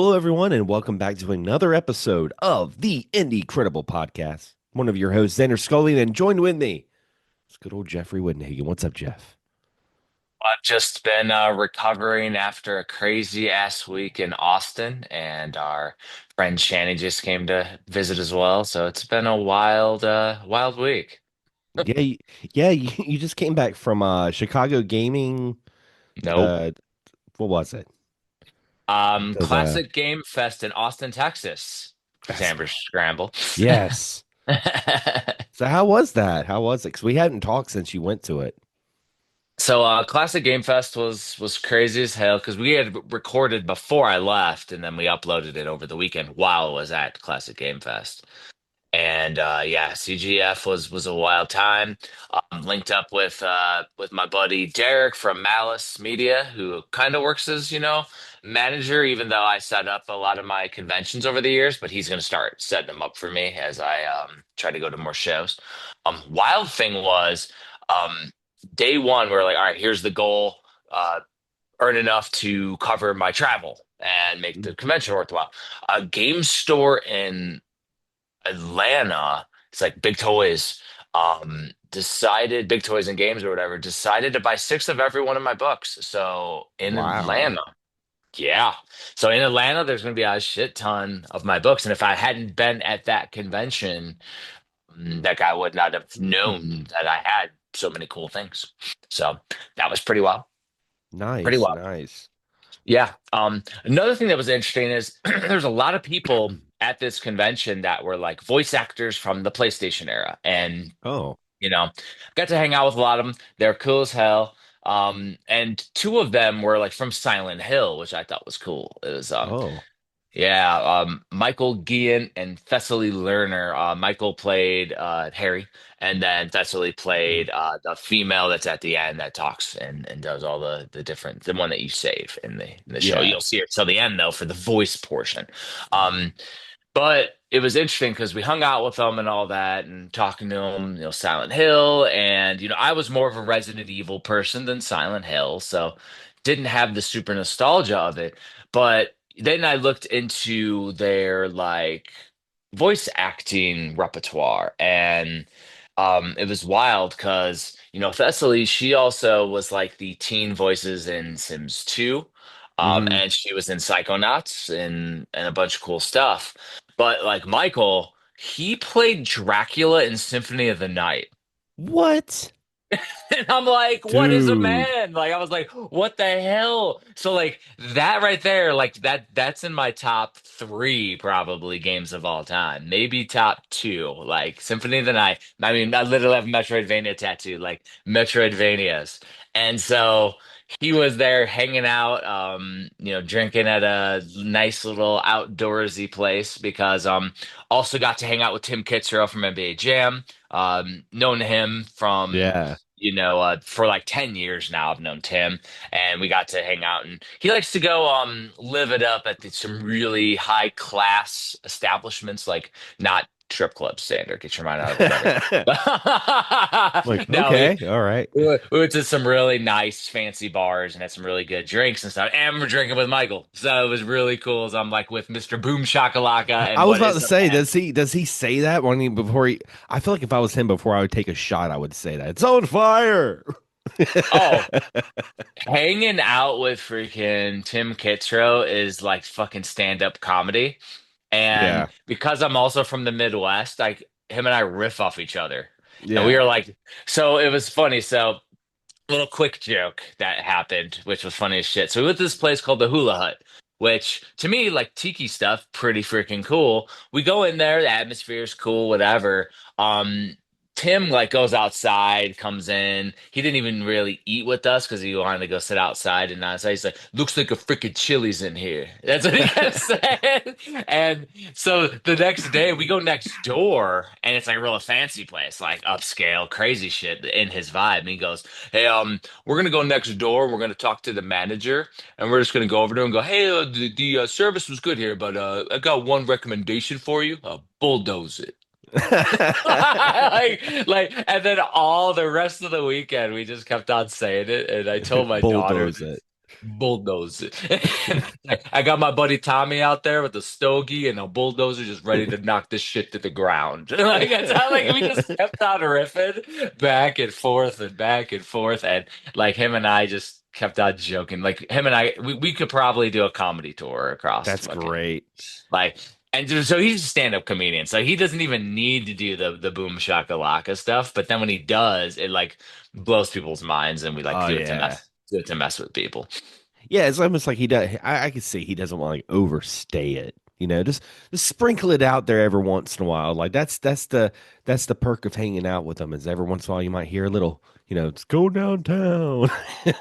Hello, everyone, and welcome back to another episode of the Indie Credible Podcast. One of your hosts, Xander Scully, and joined with me is good old Jeffrey Wittenhagen. What's up, Jeff? I've just been recovering after a crazy ass week in Austin, and our friend Shanny just came to visit as well. So it's been a wild week. Yeah, you just came back from Chicago Gaming. Nope. Uh, what was it? The Classic Game Fest in Austin, Texas. that's Samber Scramble. yes. So how was that? How was it? Because we hadn't talked since you went to it. So Classic Game Fest was crazy as hell because we had recorded before I left, and then we uploaded it over the weekend while I was at Classic Game Fest. And yeah, CGF was a wild time. Linked up with my buddy Derek from Malice Media, who kind of works as, manager, even though I set up a lot of my conventions over the years, but he's going to start setting them up for me as I try to go to more shows. Wild thing was day one, we're like, all right, here's the goal. Earn enough to cover my travel and make the convention worthwhile. A game store in Atlanta, it's like Big Toys, decided Big Toys and Games or whatever, decided to buy six of every one of my books. So in Wow. Atlanta, yeah. So in Atlanta, there's going to be a shit ton of my books. And if I hadn't been at that convention, that guy would not have known that I had so many cool things. So that was pretty wild. Pretty Nice, wild. nice. Yeah. Another thing that was interesting is there's a lot of people at this convention that were like voice actors from the PlayStation era. And, Oh, got to hang out with a lot of them. They're cool as hell. And two of them were like from Silent Hill, which I thought was cool. It was oh. yeah, Michael Guillen and Thessaly Lerner. Michael played Harry, and then Thessaly played the female that's at the end that talks and does all the different, the one that you save in the show. Yeah. You'll see her till the end though for the voice portion. Um, but it was interesting because we hung out with them and all that and talking to them, Silent Hill. And, I was more of a Resident Evil person than Silent Hill. So didn't have the super nostalgia of it. But then I looked into their like voice acting repertoire and it was wild because, Thessaly, she also was like the teen voices in Sims 2. Hmm. And she was in Psychonauts and a bunch of cool stuff. But like Michael, he played Dracula in Symphony of the Night. What? And I'm like, what is a Dude. man? Like I was like, what the hell? So like that right there, like that's in my top three probably games of all time. Maybe top two. Like Symphony of the Night. I mean, I literally have a Metroidvania tattoo, like Metroidvanias. And so he was there hanging out, drinking at a nice little outdoorsy place because also got to hang out with Tim Kitzrow from NBA Jam. Known him from Yeah. for like 10 years now. I've known Tim and we got to hang out and he likes to go live it up at some really high class establishments, like not strip club standard. Get your mind out of the gutter. Like, No, we, okay, all right. we went to some really nice fancy bars and had some really good drinks and stuff. And we're drinking with Michael. So it was really cool as I'm like with Mr. Boom Shakalaka I and was what about is to a say, man. does he say that when he before he I feel like if I was him before I would take a shot, I would say that. It's on fire. Oh, hanging out with freaking Tim Kitzrow is like fucking stand-up comedy. And Yeah. because I'm also from the Midwest, like him and I riff off each other. And we Yeah. were like, so it was funny. So little quick joke that happened, which was funny as shit. So we went to this place called the Hula Hut, which to me, like tiki stuff, pretty freaking cool. We go in there, the atmosphere is cool, whatever. Tim like goes outside, comes in. He didn't even really eat with us because he wanted to go sit outside and outside. He's like, looks like a freaking Chili's in here. That's what he kept saying. And so the next day we go next door and it's like a real fancy place, like upscale, crazy shit in his vibe. And he goes, hey, we're gonna go next door. We're gonna talk to the manager, and we're just gonna go over there and go, "Hey, the service was good here, but I got one recommendation for you. Bulldoze it." And then all the rest of the weekend, we just kept on saying it. And I told my daughter, Bulldoze it. bulldoze it. I got my buddy Tommy out there with a stogie and a bulldozer just ready to knock this shit to the ground. Like it's not like we just kept on riffing back and forth and like him and I just kept on joking. Like him and I we could probably do a comedy tour across That's fucking great. like so he's a stand-up comedian, so he doesn't even need to do the boom shakalaka stuff. But then when he does, it like blows people's minds, and we like Oh yeah. do it to mess with people. Yeah, it's almost like he does. I can see he doesn't want to like overstay it. Just sprinkle it out there every once in a while. Like that's the perk of hanging out with them. Is every once in a while you might hear a little, let's go downtown.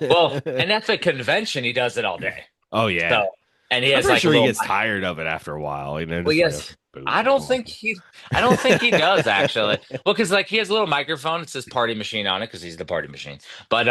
Well, and that's a convention. He does it all day. Oh yeah, So, and he I'm has pretty like a sure he little. gets tired of it after a while. Well, Just like okay, yes. boom shakalaka. I don't think he does actually. Well, because like he has a little microphone. It says party machine on it because he's the party machine. But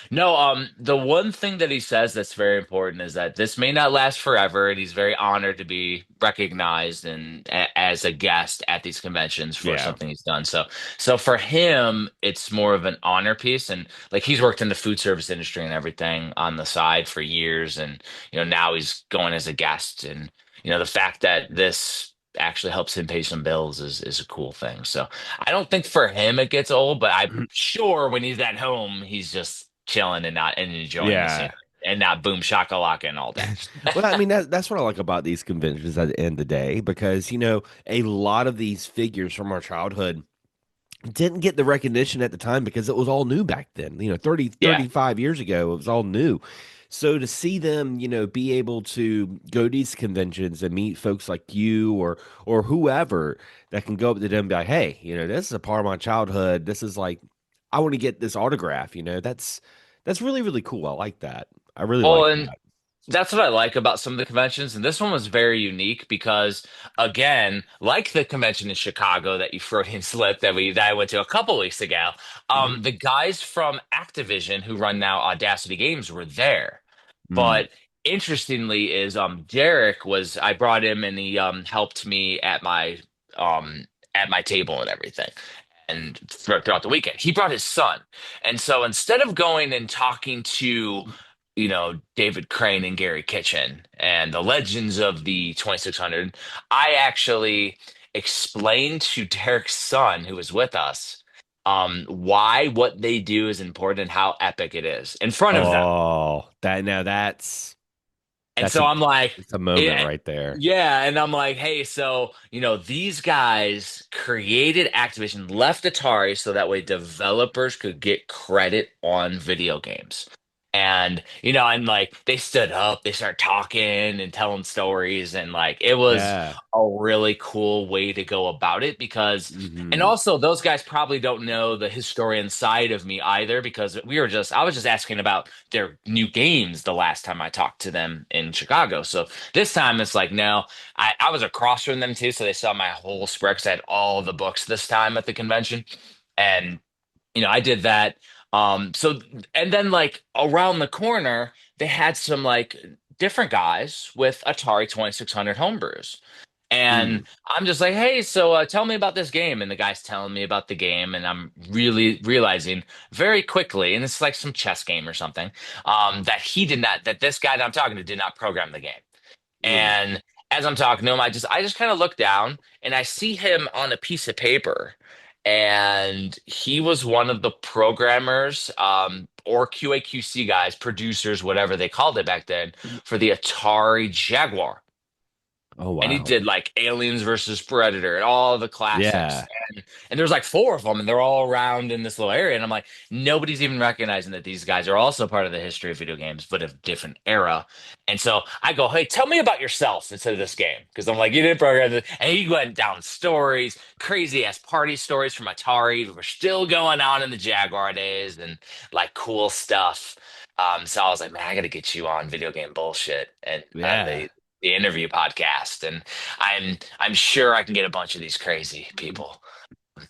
no, the one thing that he says that's very important is that this may not last forever, and he's very honored to be recognized and as a guest at these conventions for Yeah. something he's done. So for him, it's more of an honor piece, and like he's worked in the food service industry and everything on the side for years, and now he's going as a guest and the fact that this actually helps him pay some bills is a cool thing. So I don't think for him it gets old, but I'm sure when he's at home, he's just chilling and not and enjoying the Yeah. scenery and not boom shakalaka all day. Well, I mean that's what I like about these conventions at the end of the day because a lot of these figures from our childhood didn't get the recognition at the time because it was all new back then. 30, Yeah. 35 years ago, it was all new. So to see them, be able to go to these conventions and meet folks like you or whoever that can go up to them and be like, hey, this is a part of my childhood. This is like I want to get this autograph, that's really, really cool. I like that. I really Well, like and that. that's what I like about some of the conventions. And this one was very unique because, again, like the convention in Chicago that you Freudian slip that I went to a couple weeks ago, Mhm. the guys from Activision who run now Audacity Games were there. Mm. But interestingly, is Derek was I brought him and he helped me um at my table and everything. And throughout the weekend, he brought his son. And so instead of going and talking to David Crane and Gary Kitchen and the legends of the 2600, I actually explained to Derek's son, who was with us, why what they do is important and how epic it is in front of them. Oh, that now that's And that's so a I'm like, it's a moment yeah, right there. yeah. And I'm like, hey, so, these guys created Activision, left Atari so that way developers could get credit on video games. And like they stood up, they started talking and telling stories, and like it was Yeah. a really cool way to go about it and Hmm. also those guys probably don't know the historian side of me either because I was just asking about their new games the last time I talked to them in Chicago. So this time it's like, no, I was across from them too, so they saw my whole spread 'cause I had all the books this time at the convention. And I did that. So and then like around the corner, they had some like different guys with Atari 2600 homebrews. And Mm. I'm just like, hey, so tell me about this game. And the guy's telling me about the game, and I'm really realizing very quickly, and it's like some chess game or something, that this guy that I'm talking to did not program the game. Mm. And as I'm talking to him, I just kind of look down and I see him on a piece of paper. And he was one of the programmers, or QA/QC guys, producers, whatever they called it back then, for the Atari Jaguar. Oh And he wow. did like Aliens versus Predator and all the classics. Yeah. And there's like four of them, and they're all around in this little area. And I'm like, nobody's even recognizing that these guys are also part of the history of video games, but of different era. And so I go, hey, tell me about yourself instead of this game. Because I'm like, you didn't program this. And he went down stories, crazy ass party stories from Atari. We were still going on in the Jaguar days and like cool stuff. So I was like, man, I got to get you on video game bullshit and Yeah. the interview podcast, and I'm sure I can get a bunch of these crazy people.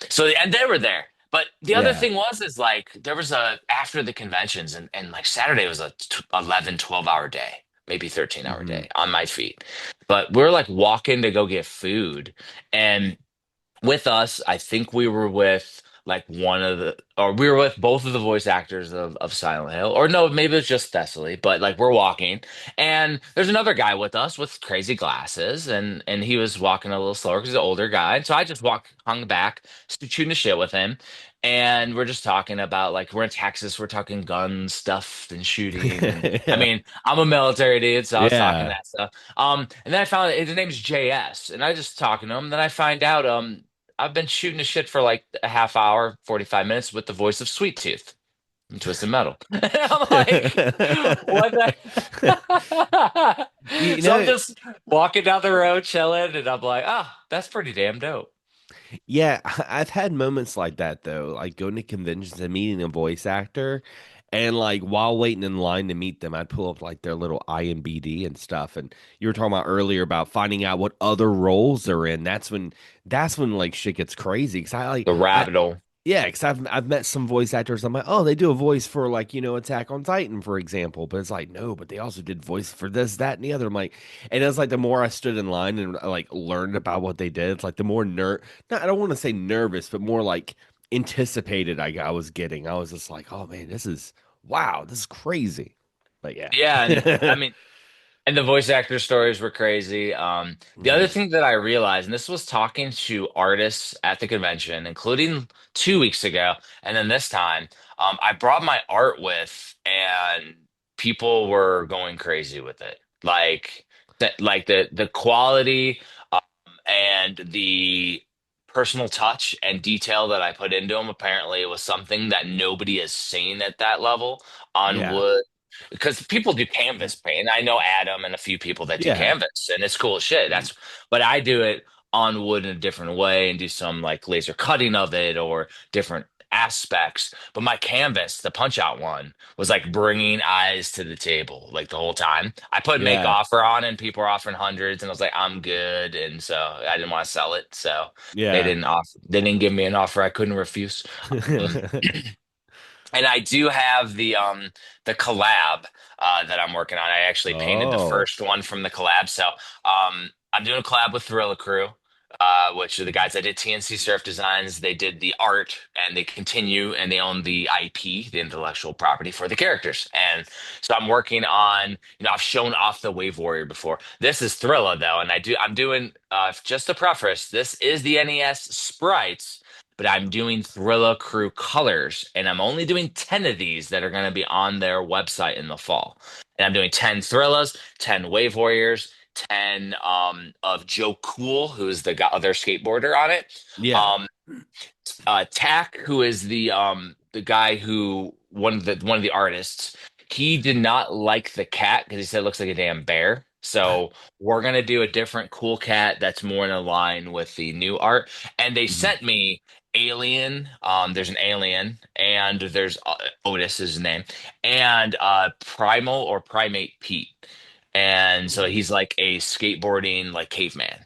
So and they were there. But the other Yeah. thing is like there was a after the conventions and like Saturday was a 11, 12 hour day, maybe 13-hour Hmm. day on my feet. But we're like walking to go get food, and with us, I think we were with like one of the, or we were with both of the voice actors of Silent Hill, or no, maybe it's just Thessaly, but like we're walking, and there's another guy with us with crazy glasses, and he was walking a little slower because he's an older guy, and so I just hung back, shooting the shit with him. And we're just talking about like we're in Texas, we're talking guns, stuff, and shooting, and I Yeah. mean I'm a military dude, so I was talking Yeah. that stuff. And then I found his name's JS, and I just talking to him. Then I find out I've been shooting the shit for like a half hour, 45 minutes with the voice of Sweet Tooth from Twisted Metal. And I'm like, what the? You So I'm know, just walking down the road, chilling, and I'm like, ah, that's pretty damn dope. yeah, I've had moments like that though, like going to conventions and meeting a voice actor, and like while waiting in line to meet them, I'd pull up like their little IMBD and stuff. And you were talking about earlier about finding out what other roles they're in. That's when like shit gets crazy. Because The I rabbit hole. yeah, because I've met some voice actors. I'm like, oh, they do a voice for like Attack on Titan, for example. But it's like, no, but they also did voice for this, that, and the other. I'm like, and it's like the more I stood in line and like learned about what they did, it's like the more not I don't want to say nervous, but more like anticipated I was getting. I was just like, oh man, this is crazy. But yeah, Yeah, and I mean, and the voice actor stories were crazy. The other Mhm. thing that I realized, and this was talking to artists at the convention, including 2 weeks ago, and then this time, I brought my art with, and people were going crazy with it. Like the quality, and the personal touch and detail that I put into them. Apparently, it was something that nobody has seen at that level on Yeah, wood because people do canvas paint. I know Adam and a few people that do yeah, canvas, and it's cool as shit. But I do it on wood in a different way and do some like laser cutting of it or different aspects. But my canvas, the punch out one, was like bringing eyes to the table like the whole time. I put make yeah, offer on, and people were offering hundreds, and I was like, I'm good, and so I didn't want to sell it, so yeah. they didn't give me an offer I couldn't refuse. Um, and I do have the collab that I'm working on. I actually painted the Oh, first one from the collab. So I'm doing a collab with Thrilla Crew, which are the guys that did TNC Surf Designs. They did the art and they continue and they own the IP, the intellectual property for the characters. And so I'm working on, I've shown off the Wave Warrior before. This is Thrilla though, and I'm doing just to preface, this is the NES sprites, but I'm doing Thrilla Crew colors, and I'm only doing 10 of these that are going to be on their website in the fall. And I'm doing 10 Thrillas, 10 Wave Warriors, 10 of Joe Cool, who's the other skateboarder on it. yeah. Um, Tack, who is the guy who one of the artists, he did not like the cat because he said it looks like a damn bear. So we're gonna do a different cool cat that's more in line with the new art. And they Mhm. sent me Alien. There's an alien, and there's Otis is his name, and Primal or Primate Pete. And so Mhm. he's like a skateboarding like caveman.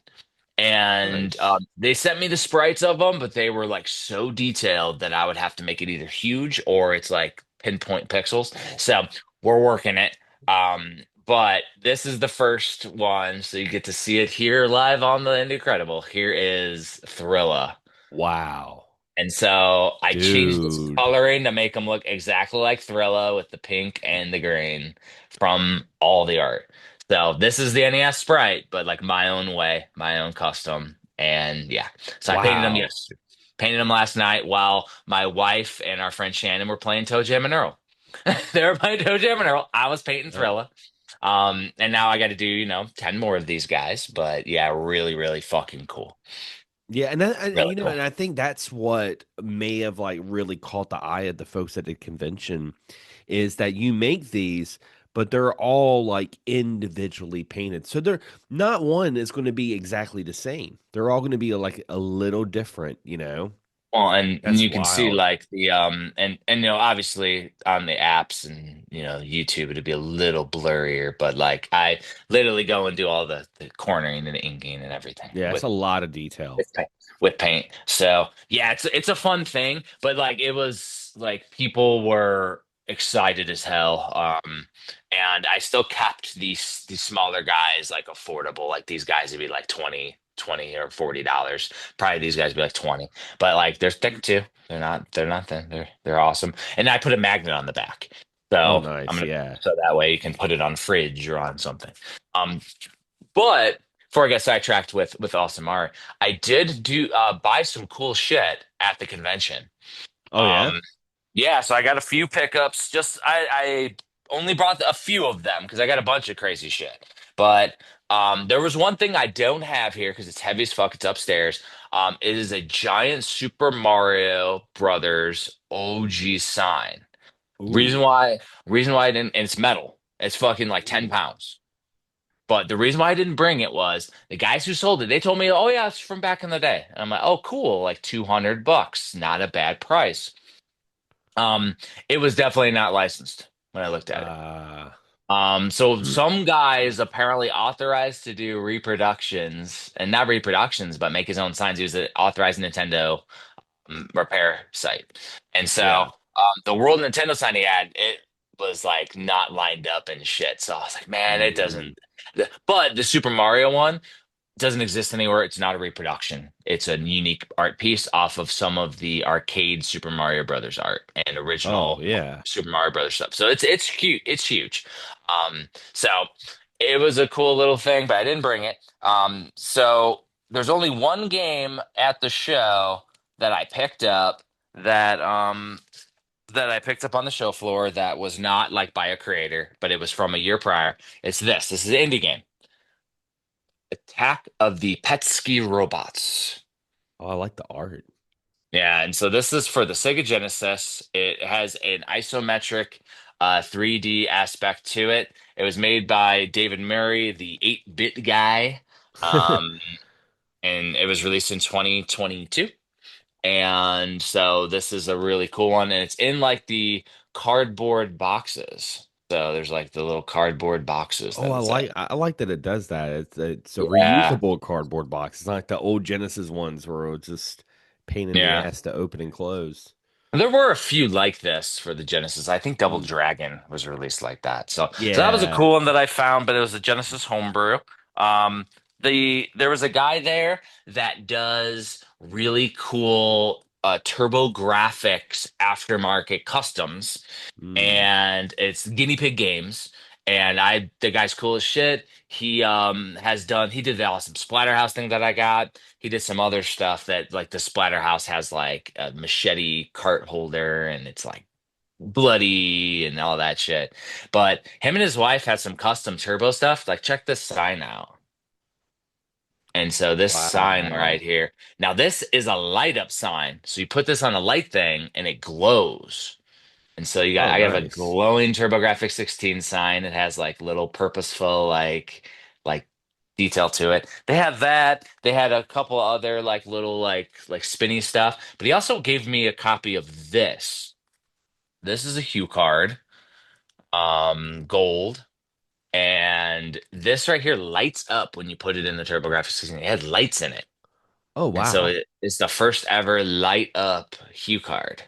And Nice. they sent me the sprites of them, but they were like so detailed that I would have to make it either huge or it's like pinpoint pixels. So we're working it. But this is the first one, so you get to see it here live on the Incredible. Here is Thrilla. Wow. And so I changed this Dude. coloring to make them look exactly like Thrilla with the pink and the green from all the art. So this is the NES sprite, but like my own way, my own custom. And yeah, so I painted them Wow. yesterday, painted them last night while my wife and our friend Shannon were playing Toe Jam and Earl. They were playing Toe Jam and Earl. I was painting Uh, Thrilla. And now I got to do, 10 more of these guys. But yeah, really, really fucking cool. yeah, and that, Really and cool. I think that's what may have like really caught the eye of the folks at the convention is that you make these, but they're all like individually painted. So they're not one is going to be exactly the same. They're all going to be like a little different. Well, and That's you can see wild. like the and obviously on the apps and YouTube it'd be a little blurrier, but like I literally go and do all the cornering and the inking and everything Yeah, it's a lot of detail. with paint with paint. So yeah, it's a fun thing, but like it was like people were excited as hell. And I still kept these smaller guys like affordable. Like these guys would be like 20. $20 or $40. Probably these guys be like 20. But like they're thick too. They're not thin. They're awesome. And I put a magnet on the back. Oh, So I'm nice. gonna Yeah. so that way you can put it on fridge or on something. Um, but before I get sidetracked with Austin Mari, I did do buy some cool shit at the convention. Oh, yeah. Um, yeah, so I got a few pickups. Just I only brought a few of them because I got a bunch of crazy shit. But there was one thing I don't have here because it's heavy as fuck. It's upstairs. It is a giant Super Mario Brothers OG sign. Ooh. Reason why reason why I didn't, and it's metal. It's fucking like 10 Ooh. pounds. But the reason why I didn't bring it was the guys who sold it, they told me, oh yeah, it's from back in the day. And I'm like, oh cool, like $200. Not a bad price. Um, it was definitely not licensed when I looked at it. Uh, So some guys apparently authorized to do reproductions and not reproductions, but make his own signs. He was an authorized Nintendo repair site. And so yeah. the World Nintendo sign he had, it was like not lined up and shit. So I was like, man, it Mm. doesn't. But the Super Mario one, doesn't exist anywhere. It's not a reproduction. It's a unique art piece off of some of the arcade Super Mario Brothers art and Oh, original yeah. Super Mario Brothers stuff. So it's cute. It's huge. So it was a cool little thing, but I didn't bring it. So there's only one game at the show that I picked up that that I picked up on the show floor that was not like by a creator, but it was from a year prior. It's this. This is an indie game. Attack of the Petsky Robots. Oh, I like the art. Yeah, and so this is for the Sega Genesis. It has an isometric 3D aspect to it. It was made by David Murray, the 8-bit guy. Um, and it was released in 2022. And so this is a really cool one, and it's in like the cardboard boxes. So there's like the little cardboard boxes Oh, that it's in. I like that it does that. It's a Yeah. reusable cardboard box. It's not like the old Genesis ones where it's just pain in the Yeah. ass to open and close. There were a few like this for the Genesis. I think Double Mm. Dragon was released like that. So that was a Yeah. cool one that I found, but it was a Genesis homebrew. Um, there was a guy there that does really cool Turbo Graphics aftermarket customs, Mm. and it's Guinea Pig Games. And the guy's cool as shit. He did the awesome Splatterhouse thing that I got. He did some other stuff that like the Splatterhouse has like a machete cart holder and it's like bloody and all that shit. But him and his wife had some custom turbo stuff. Like check this sign out. And so this sign right Wow. here. Now this is a light up sign. So you put this on a light thing and it glows. And so Oh, I have a nice. glowing TurboGrafx 16 sign. It has like little purposeful like detail to it. They have that. They had a couple other like little like spinny stuff. But he also gave me a copy of this. This is a hue card, gold. And this right here lights up when you put it in the TurboGrafx 16. It had lights in it. Oh, And so wow. it's the first ever light up hue card.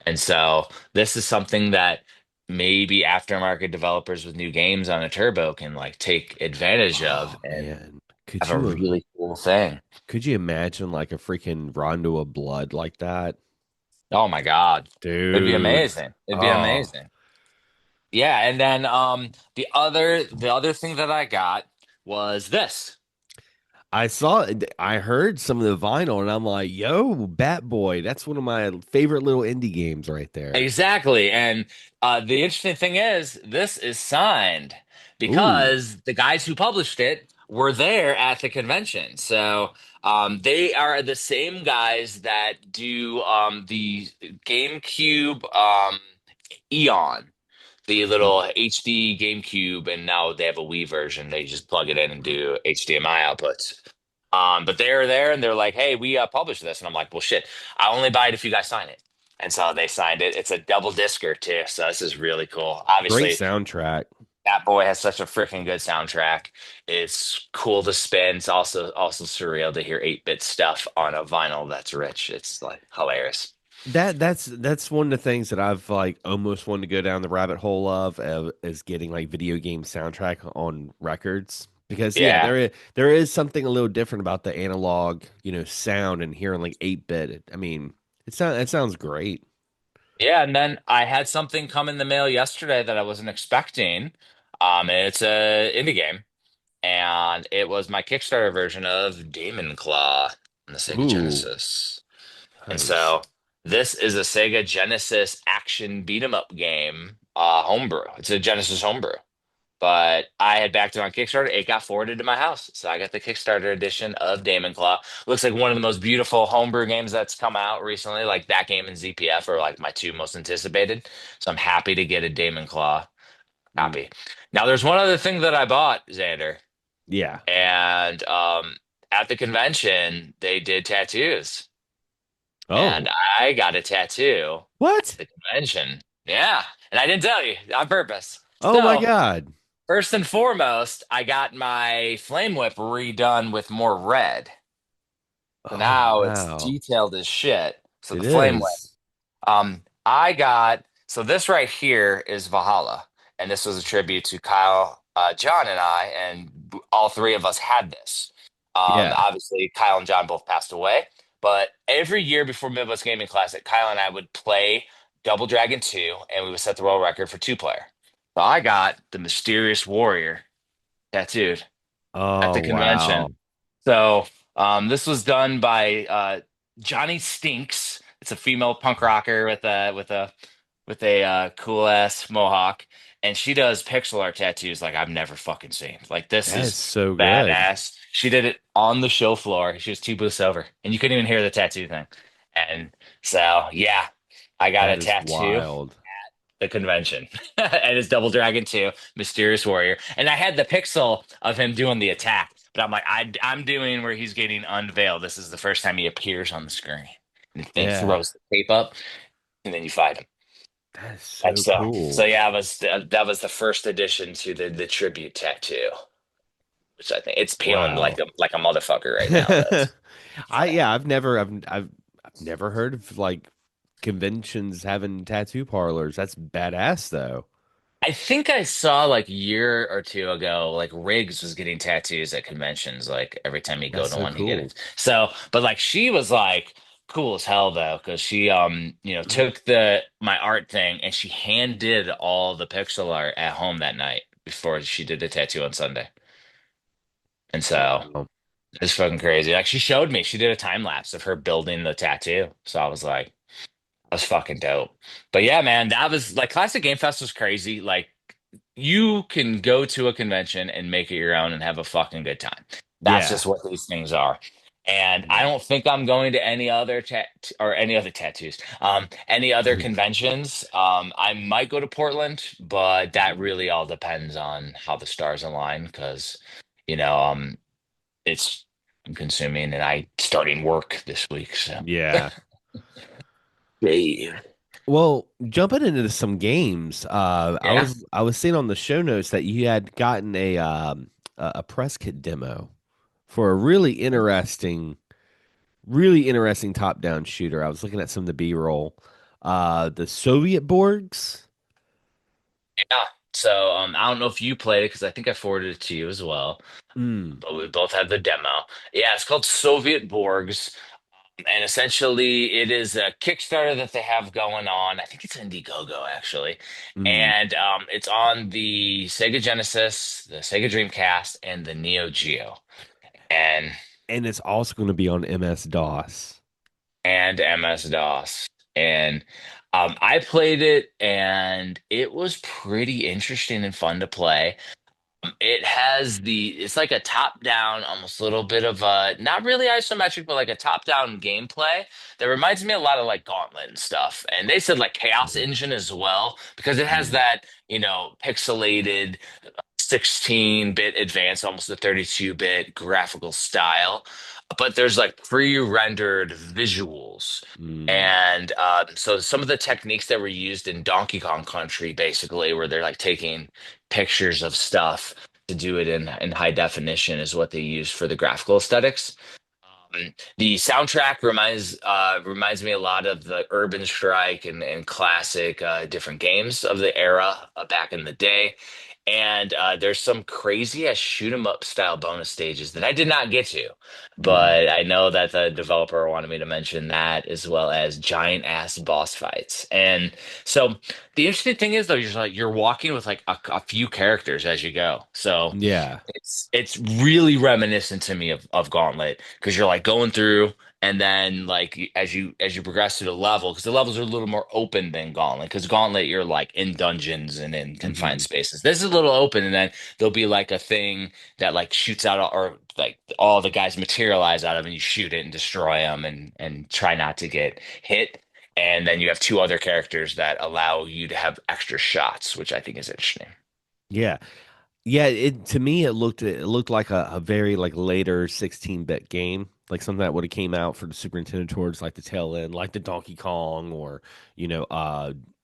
And so this is something that maybe aftermarket developers with new games on a turbo can like take advantage of Oh, and man. have a really cool thing. Could you imagine like a freaking Rondo of Blood like that? Oh my God. It'd be Dude. amazing. It'd be Oh, amazing. Yeah, and then the other thing that I got was this. I heard some of the vinyl and I'm like, yo, Bat Boy, that's one of my favorite little indie games right there. Exactly. And the interesting thing is, this is signed Ooh. because the guys who published it were there at the convention. So they are the same guys that do the GameCube Eon, the little HD GameCube, and now they have a Wii version. They just plug it in and do HDMI outputs. But they're there and they're like, "Hey, we published this," and I'm like, "Well, shit, I'll only buy it if you guys sign it." And so they signed it. It's a double discer too, so this is really cool. Great Obviously, soundtrack. that boy has such a freaking good soundtrack. It's cool to spin. It's also surreal to hear 8-bit stuff on a vinyl that's rich. It's like hilarious. That's one of the things that I've like almost wanted to go down the rabbit hole of is getting like video game soundtrack on records because yeah, Yeah. there is something a little different about the analog, sound and hearing like 8-bit. I mean, it sounds great. Yeah, and then I had something come in the mail yesterday that I wasn't expecting. It's a indie game, and it was my Kickstarter version of Demon Claw on the Sega Ooh, Genesis. And nice. so this is a Sega Genesis action beat 'em up game, homebrew. It's a Genesis homebrew. But I had backed it on Kickstarter. It got forwarded to my house. So I got the Kickstarter edition of Damon Claw. Looks like one of the most beautiful homebrew games that's come out recently. Like that game and ZPF are like my two most anticipated. So I'm happy to get a Damon Claw Mm, copy. Now there's one other thing that I bought, Xander. yeah. And at the convention, they did tattoos. And Oh, I got a tattoo at what? the convention. Yeah. And I didn't tell you on purpose. Oh my So God. first and foremost, I got my flame whip redone with more red. So Oh now it's wow. detailed as shit. So It the flame whip. is. I got so this right here is Valhalla, and this was a tribute to Kyle, John, and I, and all three of us had this. Yeah. Obviously, Kyle and John both passed away, but every year before Midwest Gaming Classic, Kyle and I would play Double Dragon 2, and we would set the world record for two player. So I got the Mysterious Warrior tattooed at Oh the convention. wow. So this was done by Johnny Stinks. It's a female punk rocker with a cool ass mohawk, and she does pixel art tattoos like I've never fucking seen. Like this That is is so good. badass. She did it on the show floor. She was 2 booths over, and you couldn't even hear the tattoo thing. And so yeah, I got a That is tattoo wild. the convention. And it's Double Dragon 2, Mysterious Warrior. And I had the pixel of him doing the attack, but I'm like, I'm doing where he's getting unveiled. This is the first time he appears on the screen. And the thing Yeah. throws the tape up, and then you fight him. That is And so so cool. yeah, that was the first addition to the tribute tattoo, which I think it's peeling like Wow. a motherfucker right now. It is. Yeah, I've never heard of like conventions having tattoo parlors. That's badass though. I think I saw like a year or two ago, like Riggs was getting tattoos at conventions. Like every time you go That's to so one, you get cool. it. So, but like she was like cool as hell though, because she took the my art thing and she hand did all the pixel art at home that night before she did the tattoo on Sunday. And so Wow. it's fucking crazy. Like she showed me, she did a time lapse of her building the tattoo. So I was like, that's fucking dope. But yeah, man, that was like Classic Game Fest was crazy. Like you can go to a convention and make it your own and have a fucking good time. That's Yeah. just what these things are. And I don't think I'm going to any other any other tattoos, any other conventions. I might go to Portland, but that really all depends on how the stars align because, you know, it's I'm consuming and I starting work this week. So, Yeah. yeah, Well, jumping into some games, yeah. I was seeing on the show notes that you had gotten a press kit demo for a really interesting top-down shooter. I was looking at some of the B-roll. The Sovietborgs. Yeah. So I don't know if you played it because I think I forwarded it to you as well. Mm, But we both had the demo. Yeah, it's called Sovietborgs, and essentially it is a Kickstarter that they have going on. I think it's Indiegogo actually, mm. and it's on the Sega Genesis, the Sega Dreamcast, and the Neo Geo, and And it's also going to be on MS-DOS. MS DOS. And I played it, and it was pretty interesting and fun to play. It's like a top down, almost a little bit of a, not really isometric, but like a top down gameplay that reminds me a lot of like Gauntlet and stuff. And they said like Chaos Mm, Engine as well, because it has mm, that, pixelated 16-bit advanced, almost a 32-bit graphical style. But there's like pre-rendered visuals. mm, And so some of the techniques that were used in Donkey Kong Country, basically, where they're like taking pictures of stuff to do it in high definition, is what they use for the graphical aesthetics. The soundtrack reminds me a lot of the Urban Strike and classic different games of the era back in the day. And there's some crazy ass shoot 'em up style bonus stages that I did not get to, Mm. but I know that the developer wanted me to mention that, as well as giant ass boss fights. And so the interesting thing is though, you're walking with like a few characters as you go. So Yeah. it's really reminiscent to me of Gauntlet, because you're like going through, and then like as you progress through the level, because the levels are a little more open than Gauntlet, because Gauntlet you're like in dungeons and in confined Hmm. spaces. This is a little open, and then there'll be like a thing that like shoots out, or like all the guys materialize out of, and you shoot it and destroy them, and try not to get hit. And then you have two other characters that allow you to have extra shots, which I think is interesting. Yeah. Yeah, it to me it looked like a very like later 16-bit game, like something that would have came out for the Super Nintendo towards like the tail end, like the Donkey Kong or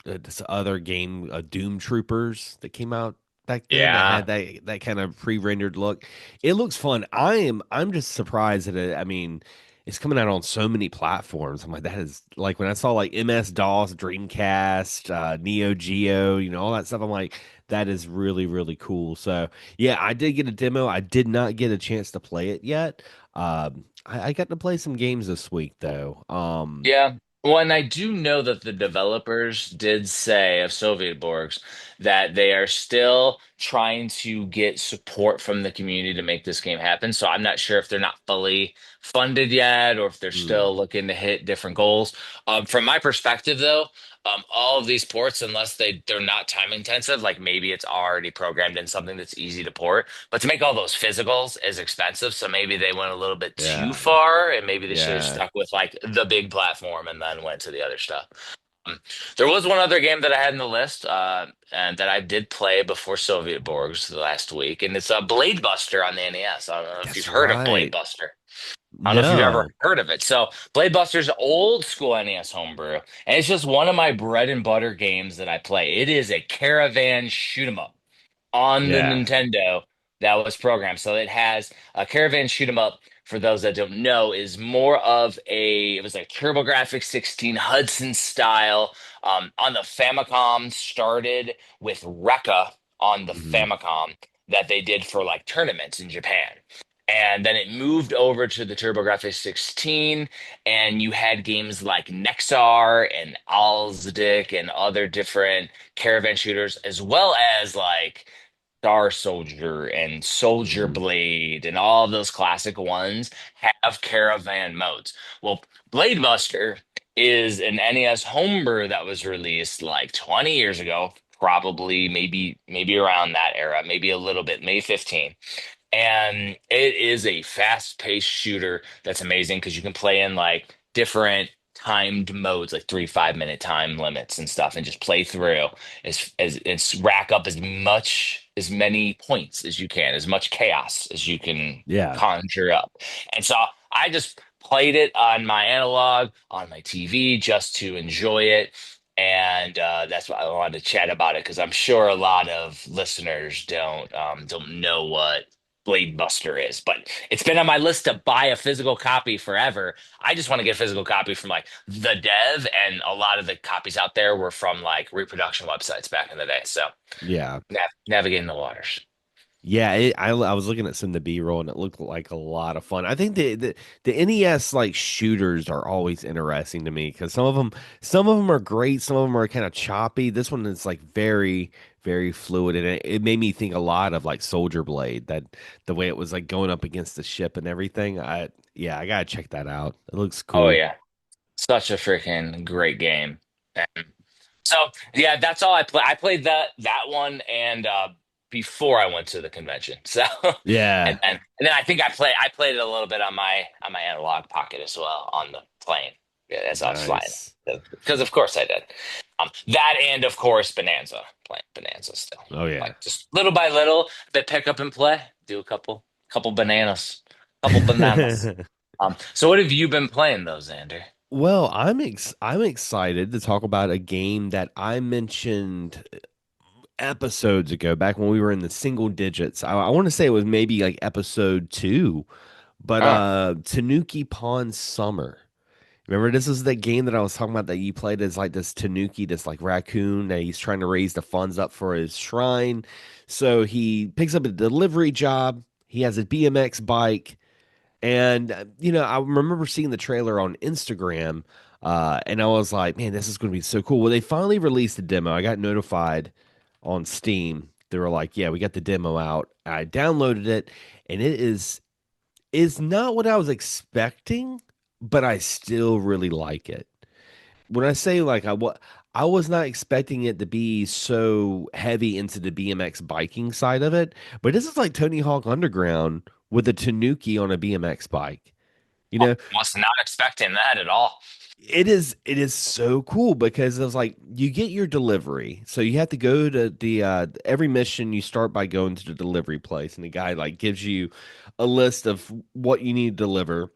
this other game, Doom Troopers that came out back then that Yeah. had that kind of pre-rendered look. It looks fun. I'm just surprised that I mean it's coming out on so many platforms. I'm like that is like when I saw like MS-DOS, Dreamcast, Neo Geo, all that stuff. I'm like that is really, really cool. So, yeah, I did get a demo. I did not get a chance to play it yet. I got to play some games this week, though. Yeah. Well, and I do know that the developers did say of Sovietborgs that they are still trying to get support from the community to make this game happen. So I'm not sure if they're not fully funded yet, or if they're mm, still looking to hit different goals. From my perspective, though, all of these ports, unless they're not time intensive, like maybe it's already programmed in something that's easy to port. But to make all those physicals is expensive, so maybe they went a little bit too yeah, far, and maybe they should have yeah, stuck with like the big platform and then went to the other stuff. Um, there was one other game that I had in the list, and that I did play before Soviet Borgs last week, and it's a Blade Buster on the NES. I don't know if you've that's heard of Blade right. Buster. I don't know if you've ever No, heard of it. So Blade Buster's old school NES homebrew, and it's just one of my bread and butter games that I play. It is a caravan shoot 'em up on the yeah, Nintendo that was programmed. So it has a caravan shoot 'em up. For those that don't know, is more of it was like TurboGrafx 16 Hudson style. On the Famicom, started with Rekka on the hmm Famicom that they did for like tournaments in Japan. And then it moved over to the TurboGrafx 16, and you had games like Nexar and Alsdick and other different caravan shooters, as well as like Star Soldier and Soldier hmm Blade, and all of those classic ones have caravan modes. Well, Blade Buster is an NES homebrew that was released like 20 years ago, probably maybe around that era, maybe a little bit, maybe 15. And it is a fast-paced shooter that's amazing, because you can play in like different timed modes, like 3 5 minute time limits and stuff, and just play through as rack up as many points as you can, as much chaos as you can yeah, conjure up. And so I just played it on my analog on my TV just to enjoy it. And that's why I wanted to chat about it, because I'm sure a lot of listeners don't know what Blade Buster is. But it's been on my list to buy a physical copy forever. I just want to get a physical copy from like the dev, and a lot of the copies out there were from like reproduction websites back in the day. So yeah. navigating the waters. Yeah, I was looking at some of the B-roll and it looked like a lot of fun. I think the NES like shooters are always interesting to me because some of them are great, some of them are kind of choppy. This one is like very very fluid and it made me think a lot of like Soldier Blade that the way it was like going up against the ship and everything. I gotta check that out. It looks Oh cool. yeah, such a freaking great game. And so yeah, that's all I play. I played that one, and before I went to the convention. So Yeah, and then I played it a little bit on my analog pocket as well on the plane. Yeah, as I was flying, nice. because of course I did. That, and of course Bonanza, playing Bonanza still, Oh yeah. like just little by little, bit pick up and play, do a couple bananas, couple bananas. So what have you been playing though, Xander? Well, I'm excited to talk about a game that I mentioned episodes ago, back when we were in the single digits. I want to say it was maybe like episode 2, but Oh, Tanuki Pawn Summer. Remember, this is the game that I was talking about that you played as like this Tanuki, this like raccoon that he's trying to raise the funds up for his shrine. So he picks up a delivery job. He has a BMX bike. And, I remember seeing the trailer on Instagram, and I was like, man, this is going to be so cool. Well, they finally released the demo. I got notified on Steam. They were like, yeah, we got the demo out. I downloaded it, and is not what I was expecting, but I still really like it. When I say like I was not expecting it to be so heavy into the BMX biking side of it, but this is like Tony Hawk Underground with a Tanuki on a BMX bike. You know, Was not expecting that at all. it is so cool because it was like you get your delivery. So you have to go to the every mission you start by going to the delivery place and the guy like gives you a list of what you need to deliver.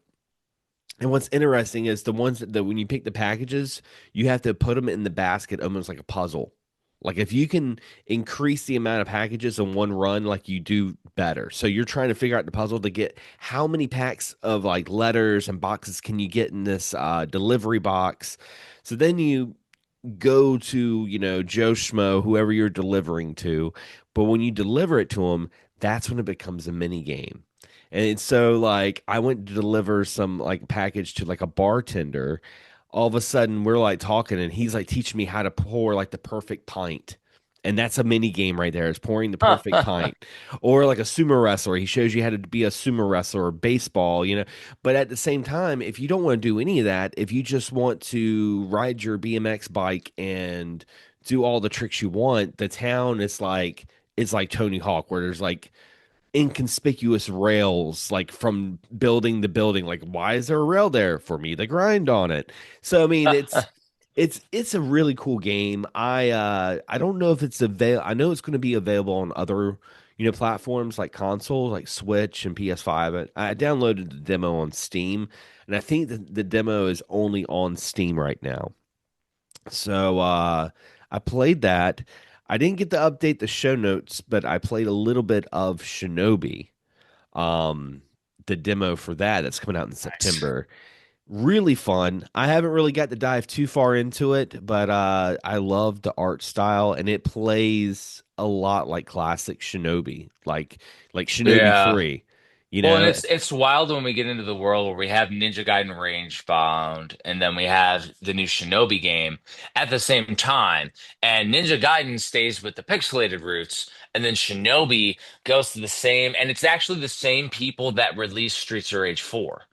And what's interesting is the ones that when you pick the packages, you have to put them in the basket almost like a puzzle. Like if you can increase the amount of packages in one run, like you do better. So you're trying to figure out the puzzle to get how many packs of like letters and boxes can you get in this delivery box. So then you go to, Joe Schmo, whoever you're delivering to. But when you deliver it to him, that's when it becomes a mini game. And so like I went to deliver some like package to like a bartender. All of a sudden we're like talking and he's like teaching me how to pour like the perfect pint. And that's a mini game right there. Is pouring the perfect pint. Or like a sumo wrestler. He shows you how to be a sumo wrestler or baseball. But at the same time, if you don't want to do any of that, if you just want to ride your BMX bike and do all the tricks you want, the town is like it's like Tony Hawk, where there's like inconspicuous rails like from building to building. Like, why is there a rail there for me to grind on it? So I mean, it's a really cool game. I don't know if it's avail. I know it's going to be available on other platforms like consoles like Switch and PS5. I downloaded the demo on Steam, and I think that the demo is only on Steam right now. So I played that. I didn't get to update the show notes, but I played a little bit of Shinobi, um, the demo for that that's coming out in Nice. September. Really fun. I haven't really got to dive too far into it, but I love the art style and it plays a lot like classic Shinobi, like Shinobi Yeah. 3. You Well, and know, it's wild when we get into the world where we have Ninja Gaiden Rangebound, and then we have the new Shinobi game at the same time. And Ninja Gaiden stays with the pixelated roots, and then Shinobi goes to the same, and it's actually the same people that released Streets of Rage 4.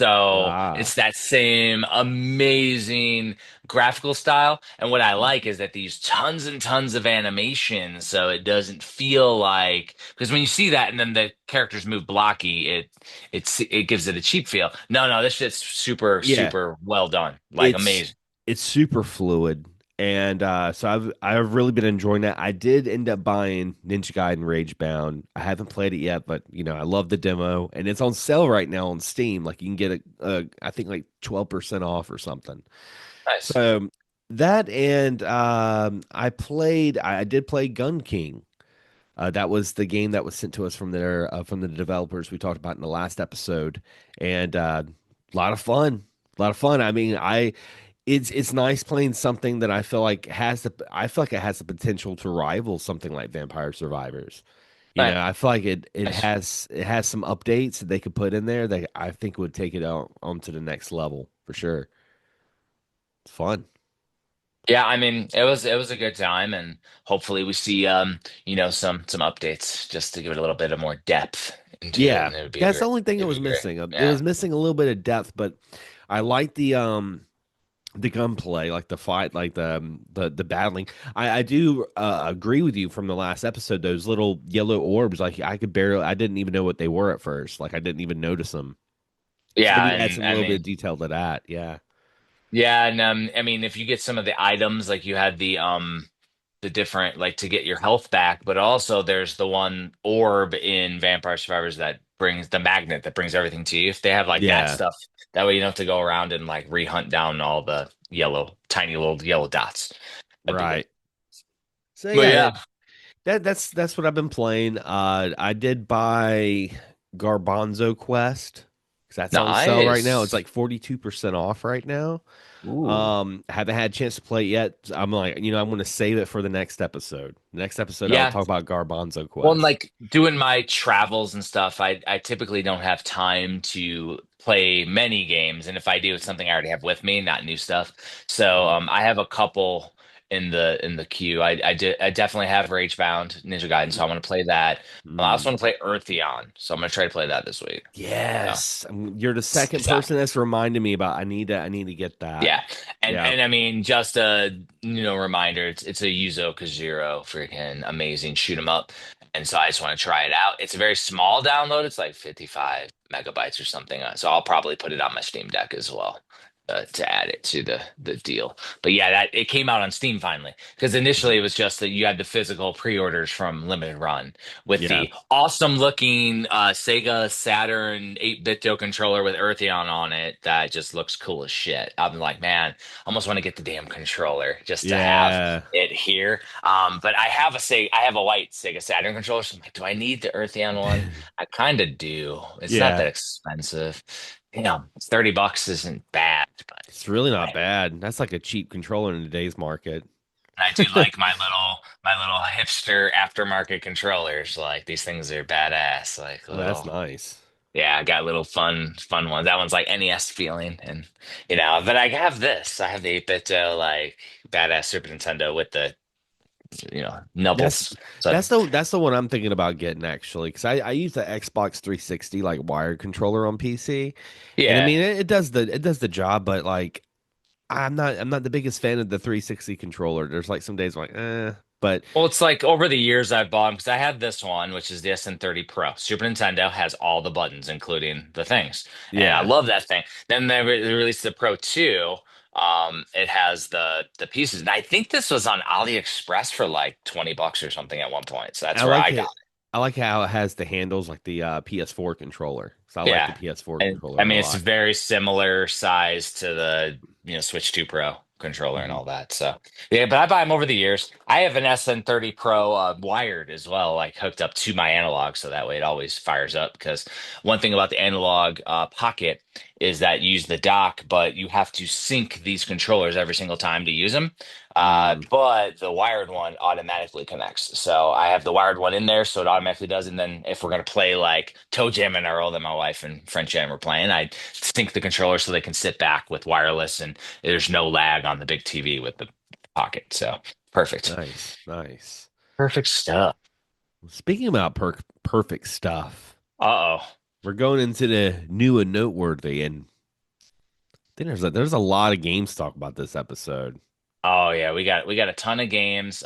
So ah, it's that same amazing graphical style. And what I like is that they use tons and tons of animation, so it doesn't feel like because when you see that and then the characters move blocky, it gives it a cheap feel. No, no, this shit's super, yeah. super well done. Like it's amazing. it's super fluid and so I've really been enjoying that. I did end up buying Ninja Gaiden Ragebound. I haven't played it yet, but I love the demo and it's on sale right now on Steam. Like you can get a I think like 12% off or something. Nice. So that and I did play Gun King. That was the game that was sent to us from the developers we talked about in the last episode, and a lot of fun, a lot of fun. I mean, it's nice playing something that I feel like it has the potential to rival something like Vampire Survivors. Nice. I feel like it Nice. has some updates that they could put in there that I think would take it out onto the next level for sure. It's fun. Yeah, I mean, it was a good time, and hopefully we see some updates just to give it a little bit of more depth into it, Yeah, and it would be that's the great. only thing it It'd was be great. missing. It Yeah. was missing a little bit of depth, but I like the gunplay, like the fight, like the battling. I do agree with you from the last episode. Those little yellow orbs, like I didn't even know what they were at first. Like I didn't even notice them. So they Yeah, need to add and some I little bit of mean, detail to that. Yeah, yeah, and I mean, if you get some of the items, like you had the different like to get your health back, but also there's the one orb in Vampire Survivors that brings the magnet that brings everything to you. If they have like that yeah, stuff, that way you don't have to go around and like re-hunt down all the tiny little yellow dots. That'd be good. right. So But yeah, yeah, that's what I've been playing. I did buy Garbanzo Quest because that's on sale right now. It's Nice. like 42% off right now. Ooh. Haven't had a chance to play it yet. I'm like, I'm going to save it for the next episode. Next episode, I'll Yeah. talk about Garbanzo Well, and Quest. like doing my travels and stuff, I typically don't have time to play many games, and if I do, it's something I already have with me, not new stuff. So Mm. I have a couple in the queue. I definitely have Rage Bound Ninja Gaiden, so I want to play that. I also Mm. want to play Eartheon, so I'm gonna try to play that this week. So Yes, you're the second so person that's reminded me about. I need to get that. yeah, Yeah. and I mean, just a reminder, it's a Yuzo Koshiro, freaking amazing shoot 'em up, and so I just want to try it out. It's a very small download; it's like 55 megabytes or something. So I'll probably put it on my Steam Deck as well to add it to the deal. But yeah, that it came out on Steam finally because initially Mhm. it was just that you had the physical pre-orders from Limited Run with Yeah. the awesome looking Sega Saturn 8-bit controller with Eartheon on it that just looks cool as shit. I'm like, man, I almost want to get the damn controller just to have Yeah. it here. But I have a white Sega Saturn controller, so I'm like, do I need the Eartheon one? I kind of do. It's not Yeah. that expensive. It's $30 isn't bad, but It's really not I bad. That's like a cheap controller in today's market. I do like my little hipster aftermarket controllers. Like these things are badass. Like Oh, that's little nice. yeah, I got little fun ones. That one's like NES feeling, and but I have this. I have the 8-bit like badass Super Nintendo with the That's nubbles. So that's the one I'm thinking about getting actually, because I use the Xbox 360 like wired controller on PC, and I yeah. mean it does the job, but like I'm not the biggest fan of the 360 controller. There's like some days I'm like but Well, it's like over the years I've bought them because I had this one, which is the SN30 Pro. Super Nintendo has all the buttons, including the things, and I yeah, love that thing. Then they released the Pro 2. It has the pieces, and I think this was on AliExpress for like $20 or something at one point. So I that's where like I got it. I like how it has the handles like the PS4 controller. So I like the Yeah. PS4 And I controller a mean, it's lot. very similar size to the, Switch 2 Pro controller and Mhm. all that. So, yeah, but I buy them over the years. I have an SN30 Pro wired as well, like hooked up to my analog. So that way it always fires up. Because one thing about the analog pocket is that you use the dock, but you have to sync these controllers every single time to use them. Mm, But the wired one automatically connects. So I have the wired one in there, so it automatically does. And then if we're gonna play like Toe Jam and Earl that my wife and French Jam are playing, I sync the controller so they can sit back with wireless and there's no lag on the big TV with the pocket. So perfect. nice, nice. Perfect stuff. Speaking about perfect stuff, Uh-oh. we're going into the new and noteworthy, and I think there's a lot of games to talk about this episode. Oh yeah, we got a ton of games.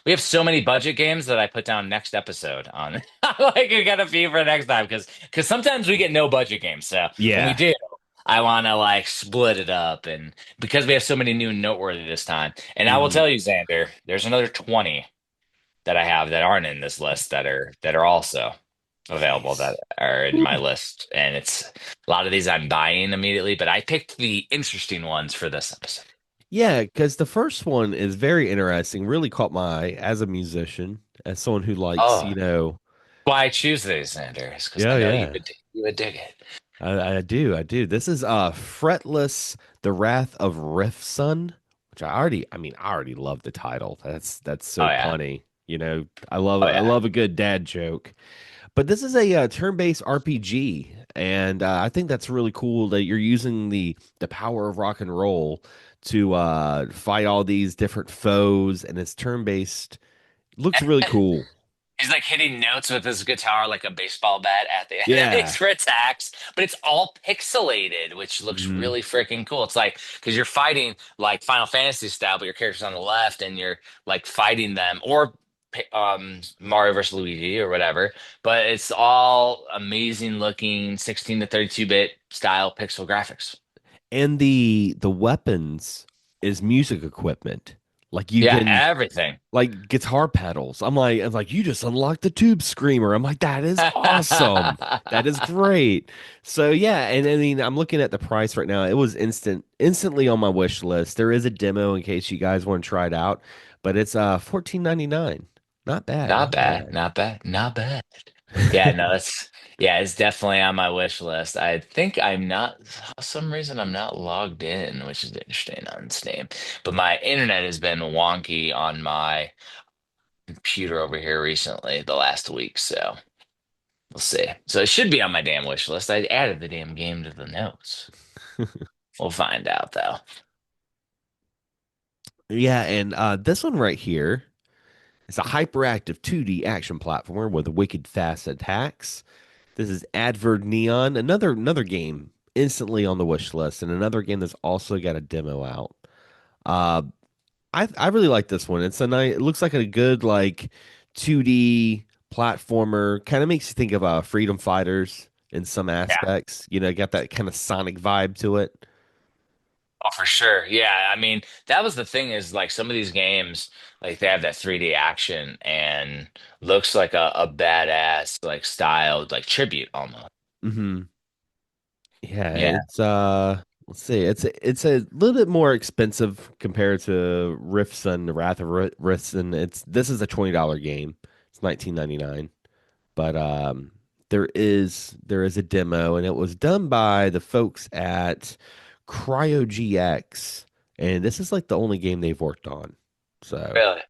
We have so many budget games that I put down next episode on. Like we got a few for next time because sometimes we get no budget games. So when we Yeah. do, I want to like split it up and because we have so many new and noteworthy this time. And I will Hmm. tell you, Xander, there's another 20 that I have that aren't in this list that are also available that Nice. are in my Whew. list. And it's a lot of these I'm buying immediately, but I picked the interesting ones for this episode. Yeah, because the first one is very interesting, really caught my eye as a musician, as someone who likes, Oh. Why I choose these, Xander, is because I yeah, know yeah. you would dig it. I do, I do. This is Fretless, The Wrath of Riffson, which I already love the title. That's Oh so yeah. punny. Oh I yeah. love a good dad joke. But this is a turn-based RPG, and I think that's really cool that you're using the power of rock and roll to fight all these different foes, and it's turn-based. Looks really cool. He's like hitting notes with his guitar like a baseball bat at the enemies Yeah. for attacks, but it's all pixelated, which looks Hmm. really freaking cool. It's like because you're fighting like Final Fantasy style, but your character's on the left and you're like fighting them, or Mario versus Luigi or whatever. But it's all amazing looking 16 to 32-bit style pixel graphics. And the weapons is music equipment. Like you Yeah, can everything. like guitar pedals. I'm like, you just unlocked the tube screamer. I'm like, that is awesome. That is great. So yeah, and I mean, I'm looking at the price right now. It was instantly on my wish list. There is a demo in case you guys want to try it out, but it's 14.99. Not bad, Not not bad, bad. not bad, not bad. Yeah, no, it's definitely on my wish list. I think I'm not, for some reason I'm not logged in, which is interesting on Steam. But my internet has been wonky on my computer over here recently, the last week, so we'll see. So it should be on my damn wish list. I added the damn game to the notes. We'll find out though. Yeah, and this one right here is a hyperactive 2D action platformer with wicked fast attacks. This is Advert Neon, another game instantly on the wish list, and another game that's also got a demo out. Uh, I really like this one. It's a nice. It looks like a good like 2D platformer. Kind of makes you think of Freedom Fighters in some Yeah. aspects. You know, got that kind of Sonic vibe to it. Oh, for sure. Yeah. I mean, that was the thing is like some of these games, like they have that 3D action and looks like a badass, like styled, like tribute almost. Hmm. Yeah, Yeah. it's let's see. It's a little bit more expensive compared to Riffson, the Wrath of Riffson. This is a $20 game. It's 19.99. But there is a demo, and it was done by the folks at CryoGX, and this is like the only game they've worked on. So, Really?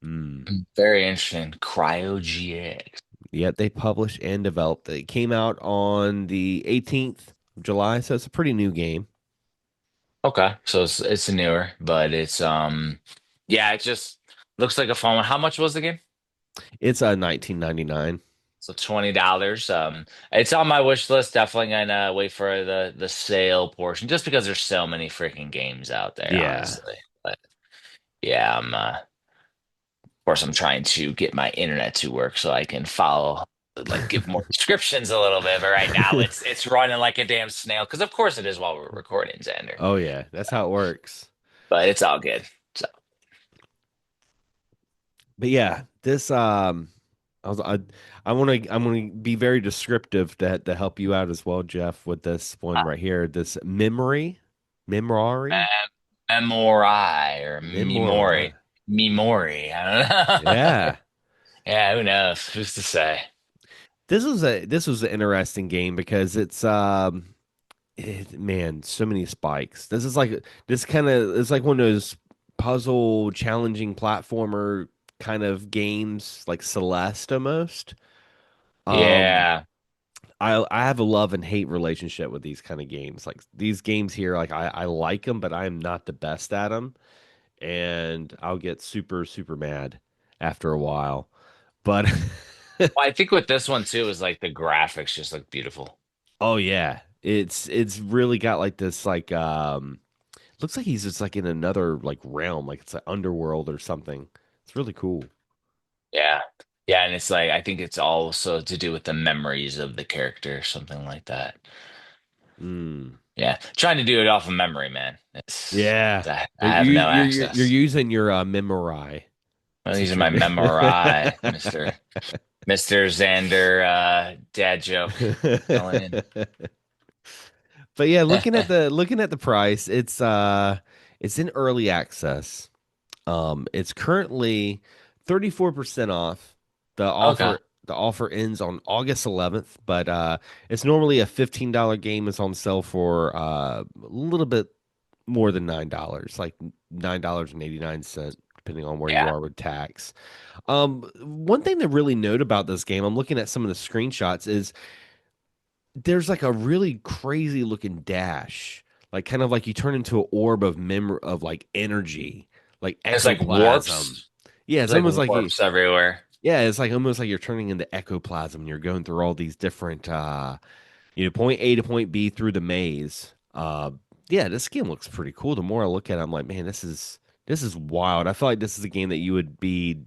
mm, Very interesting. Cryo GX. yet they published and developed. It came out on the 18th of July, so it's a pretty new game. Okay. So it's newer, but it's yeah, it just looks like a fun one. How much was the game? It's a 1999. So $20. It's on my wish list. Definitely gonna wait for the sale portion, just because there's so many freaking games out there, Yeah. honestly. But yeah, of course I'm trying to get my internet to work so I can follow, like give more descriptions a little bit. But right now it's running like a damn snail, because of course it is while we're recording, Xander. Oh yeah, that's how it works. But it's all good. So But yeah, this I was I want to be very descriptive to help you out as well, Jeff, with this one uh, right here. This Memori, Mem- Memori or Memori. Memori. I don't know. Yeah. Yeah, who knows? Who's to say? This was an interesting game because man, so many spikes. This kind of it's like one of those puzzle challenging platformer kind of games like Celeste almost. Um Yeah. I have a love and hate relationship with these kind of games. Like these games here, like I like them, but I am not the best at them, and I'll get super mad after a while. But Well, I think with this one too is like the graphics just look beautiful. oh yeah, it's really got like this like looks like he's just like in another like realm, like it's an underworld or something. It's really cool. Yeah. Yeah, and it's like I think it's also to do with the memories of the character, something like that. Mm. Yeah. Trying to do it off of memory, man. Yeah, I have no you're access. using your Memori. I'm That's what using you're my Memori, Mr. Xander dad joke going in. But yeah, looking at the price, it's in early access. It's currently 34% off. The Okay. offer the offer ends on August 11th, but it's normally a $15 game. It's on sale for a little bit more than $9, like $9.89, depending on where you Yeah. are with tax. One thing to really note about this game, I'm looking at some of the screenshots, is there's like a really crazy looking dash, like kind of like you turn into an orb of like energy, like It's like ectoplasm. warps. Yeah, it's It's like almost like warps everywhere. yeah, it's like almost like you're turning into ectoplasm. And you're going through all these different point A to point B through the maze. Yeah, this game looks pretty cool. The more I look at it, I'm like, man, this is wild. I feel like this is a game that you would be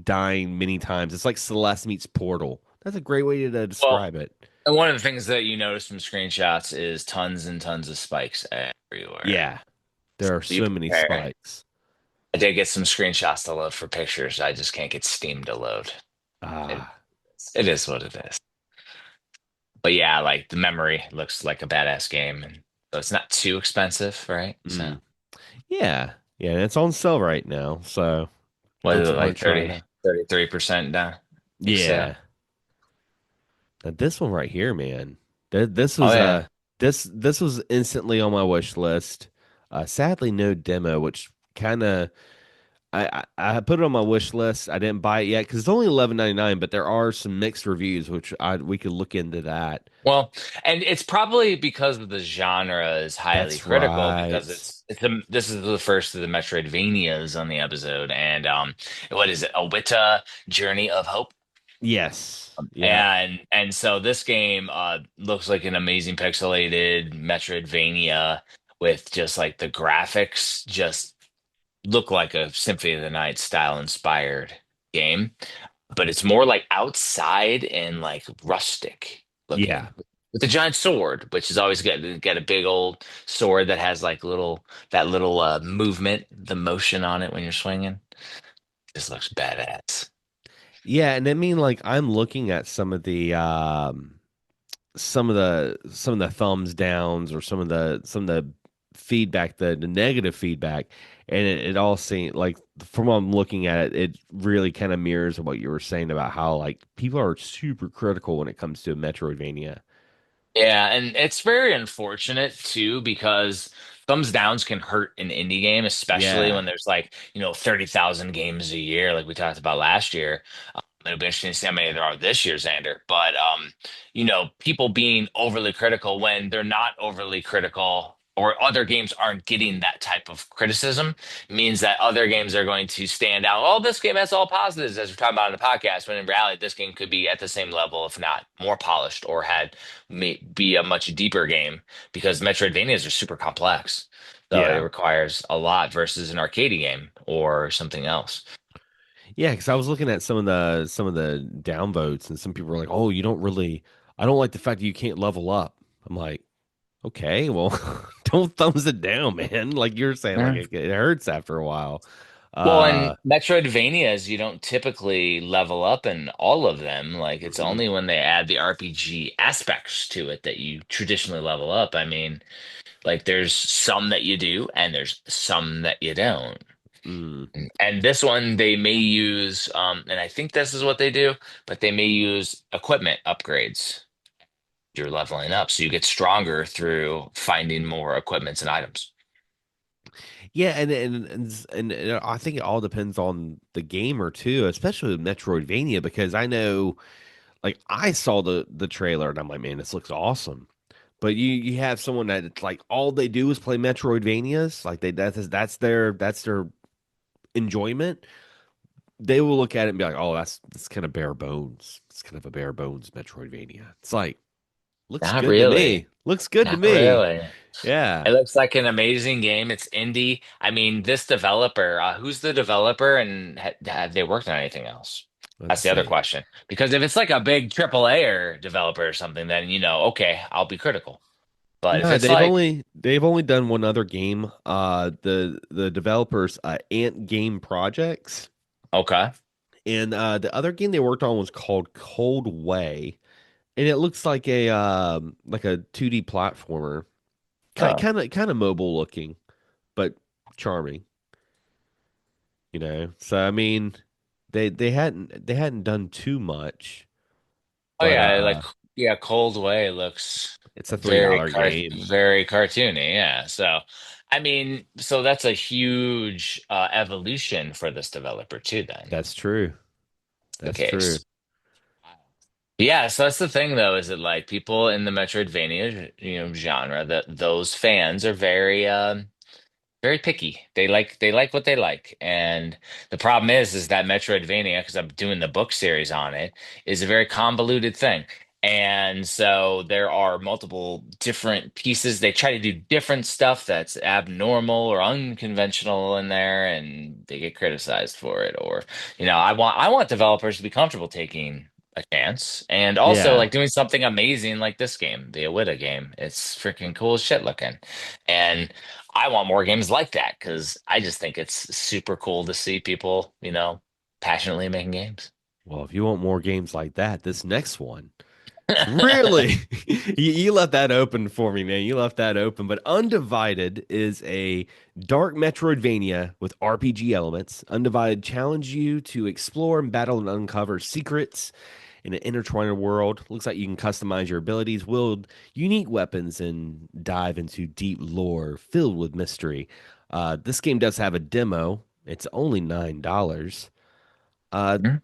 dying many times. It's like Celeste meets Portal. That's a great way to Well, describe it. and one of the things that you notice from screenshots is tons and tons of spikes everywhere. Yeah, there are Be so many prepared. spikes. I did get some screenshots to load for pictures. I just can't get Steam to load. It, Ah, it is what it is. But yeah, like the memory looks like a badass game, and so it's not too expensive, right? So mm. Yeah, yeah, and it's on sale right now, so what is folks it want like to try 30, it. 33% down? Like sale. Yeah, Now this one right here, man. This Oh was yeah. this was instantly on my wish list. Sadly, no demo, which kind of I put it on my wish list. I didn't buy it yet because it's only 11.99, but there are some mixed reviews, which I we could look into that. Well, and it's probably because of the genre is highly That's critical because right. this is the first of the Metroidvanias on the episode, and what is it? Awita Journey of Hope. Yes. Yeah. And so this game looks like an amazing pixelated Metroidvania with just like the graphics just look like a Symphony of the Night style inspired game, but it's more like outside and like rustic Yeah. looking with a giant sword, which is always good. Get a big old sword that has like little movement, the motion on it when you're swinging. This looks badass. Yeah, and I mean like I'm looking at some of the thumbs downs or some of the feedback, the negative feedback, and it all seems like from what I'm looking at it, it really kind of mirrors what you were saying about how like people are super critical when it comes to Metroidvania. Yeah, and it's very unfortunate too because thumbs downs can hurt an indie game, especially Yeah. when there's like, 30,000 games a year, like we talked about last year. It'll be interesting to see how many there are this year, Xander. But people being overly critical when they're not overly critical or other games aren't getting that type of criticism means that other games are going to stand out. Oh, this game has all positives, as we're talking about in the podcast, when in reality, this game could be at the same level, if not more polished, or be a much deeper game because Metroidvanias are super complex. So it Yeah. requires a lot versus an arcade game or something else. Yeah, because I was looking at some of the downvotes and some people were like, "Oh, you don't really I don't like the fact that you can't level up." I'm like, "Okay, well, don't thumbs it down, man." Like you're saying like it hurts after a while. Well, in Uh Metroidvanias, you don't typically level up in all of them. Like it's mhm. only when they add the RPG aspects to it that you traditionally level up. I mean, like there's some that you do and there's some that you don't. Mm. And this one they may use, and I think this is what they do, but they may use equipment upgrades. You're leveling up, so you get stronger through finding more equipments and items. Yeah, and I think it all depends on the gamer too, especially with Metroidvania, because I know like I saw the trailer and I'm like, man, this looks awesome. But you have someone that it's like all they do is play Metroidvanias, like that's their enjoyment. They will look at it and be like, oh, that's kind of bare bones. It's kind of a bare bones Metroidvania. It's like looks Not good to me. really. Looks good to Not me. really. Yeah. It looks like an amazing game. It's indie. I mean, this developer, who's the developer and have they worked on anything else? Let's That's the other see. question. Because if it's like a big AAA or developer or something, then okay, I'll be critical. But if No, it's like, they've only done one other game. The developers Ant Game Projects, okay, and the other game they worked on was called Cold Way, and it looks like a 2D platformer, uh, kind of mobile looking, but charming. You know. So I mean, they hadn't done too much, oh but yeah, like yeah, Cold Way looks it's a $3 game. very cartoony. Yeah, so I mean, so that's a huge evolution for this developer too. Then That's true. the That's true. case. Yeah, so that's the thing though, is that like people in the Metroidvania, genre, that those fans are very picky. They like what they like. And the problem is that Metroidvania, because I'm doing the book series on it, is a very convoluted thing. And so there are multiple different pieces. They try to do different stuff that's abnormal or unconventional in there, and they get criticized for it. Or, I want developers to be comfortable taking a chance and also Yeah. like doing something amazing like this game, the Awita game. It's freaking cool as shit looking. And I want more games like that because I just think it's super cool to see people, passionately making games. Well, if you want more games like that, this next one. Really? You left that open for me, man. You left that open. But Undivided is a dark Metroidvania with RPG elements. Undivided challenge you to explore and battle and uncover secrets in an intertwined world. Looks like you can customize your abilities, wield unique weapons, and dive into deep lore filled with mystery. This game does have a demo. It's only $9. Uh, Mhm.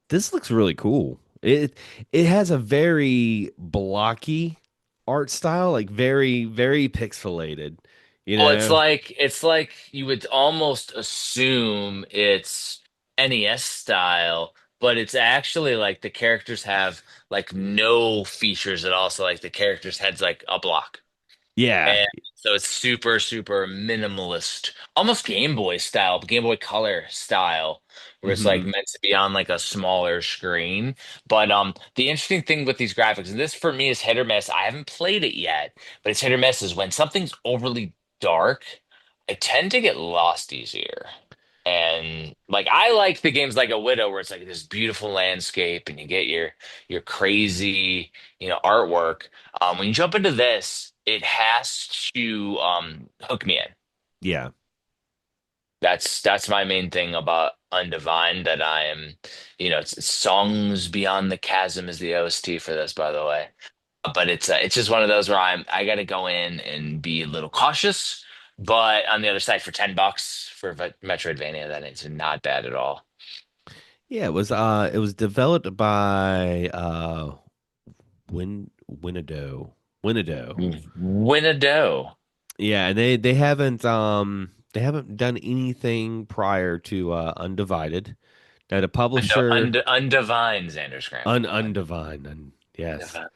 this looks really cool. It has a very blocky art style, like very pixelated, you Well, know? it's like you would almost assume it's NES style, but it's actually like the characters have like no features at all. So like the character's head's like a block. Yeah. And so it's super, super minimalist, almost Game Boy style, Game Boy Color style, where it's like Hmm. meant to be on like a smaller screen. But the interesting thing with these graphics, and this for me is hit or miss. I haven't played it yet, but it's hit or miss is when something's overly dark, I tend to get lost easier. And like I like the games like a Widow where it's like this beautiful landscape and you get your crazy, artwork. When you jump into this, it has to hook me in. Yeah. That's my main thing about Undivine that I am, it's Songs Beyond the Chasm is the OST for this, by the way. But it's just one of those where I got to go in and be a little cautious. But on the other side, for $10 for Metroidvania, that is not bad at all. Yeah, it was developed by Winnedow. Win a dough. Yeah, and they haven't done anything prior to Undivided. Now the publisher Undivine Xander Scramble. Undivine, and yes. Undivine.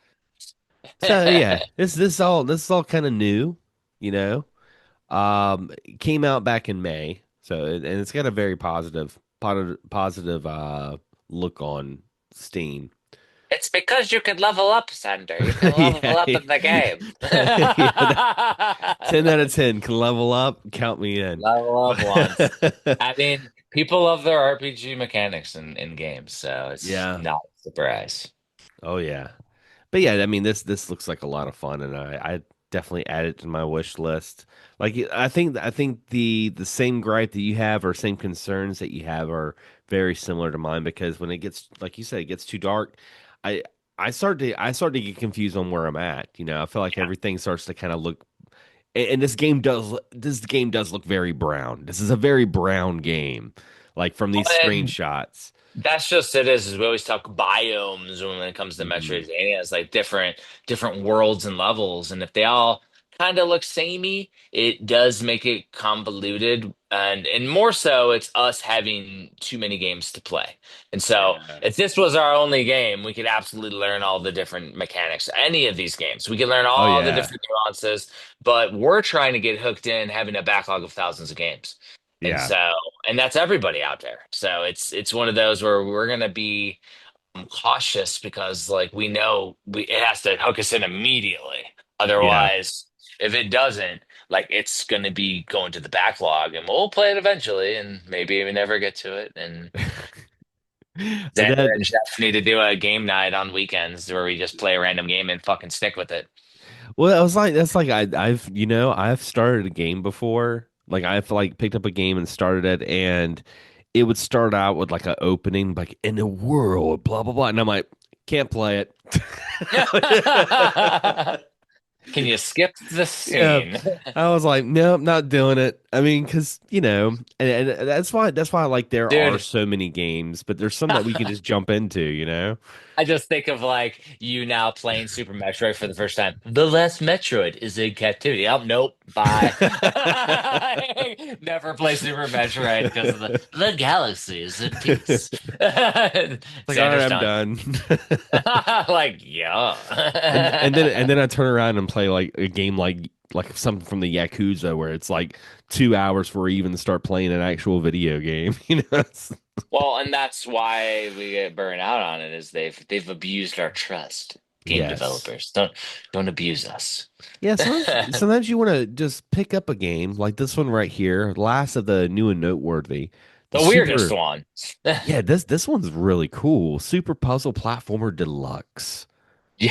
So yeah, this is all kind of new, you know. It came out back in May, and it's got a very positive look on Steam. It's because you can level up, Xander. You can level Yeah, up yeah. in the game. Yeah, 10 out of 10 can level up, count me in. Level up once. I mean, people love their RPG mechanics in games, so it's Yeah. not a surprise. Oh yeah. But yeah, I mean this looks like a lot of fun, and I definitely add it to my wish list. Like I think the same gripe that you have or same concerns that you have are very similar to mine because when it gets like you said, it gets too dark, I I start to get confused on where I'm at. I feel like everything starts to kind of look and this game does look very brown. This is a very brown game, like from these And screenshots. that's just it is we always talk biomes when it comes to Hmm. Metroidvania. It's like different worlds and levels, and if they all kind of look samey, it does make it convoluted. And more so, it's us having too many games to play. And so, Yeah. if this was our only game, we could absolutely learn all the different mechanics. Any of these games, we could learn Oh all the yeah. different nuances. But we're trying to get hooked in, having a backlog of thousands of games. And Yeah. so, and that's everybody out there. So it's one of those where we're gonna be cautious because like we know it has to hook us in immediately. Yeah. Otherwise, if it doesn't, like it's gonna be going to the backlog, and we'll play it eventually, and maybe we never get to it. And But Xander that and Jeff need to do a game night on weekends where we just play a random game and fucking stick with it. well, I was like that's like I've started a game before. Like I've like picked up a game and started it and it would start out with like an opening like in a world blah blah blah and I'm like can't play it. Can you skip the Yeah. scene? I was like, nope, not doing it. I mean, because and that's why like there are Dude, so many games, but there's some that we can just jump into. I just think of like you now playing Super Metroid for the first time. The last Metroid is in captivity. Oh, nope. Bye. Never play Super Metroid because of the galaxy is in peace. Like, all right, Xander's I'm done. done. Like, yeah. And then I turn around and play like a game like something from the Yakuza where it's like 2 hours before we even start playing an actual video game. Well, and that's why we get burnt out on it is they've abused our trust. Game Yes. developers. Don't abuse us. Yeah, sometimes you want to just pick up a game like this one right here, last of the new and noteworthy. The The weirdest super one. Yeah, this one's really cool. Super Puzzle Platformer Deluxe.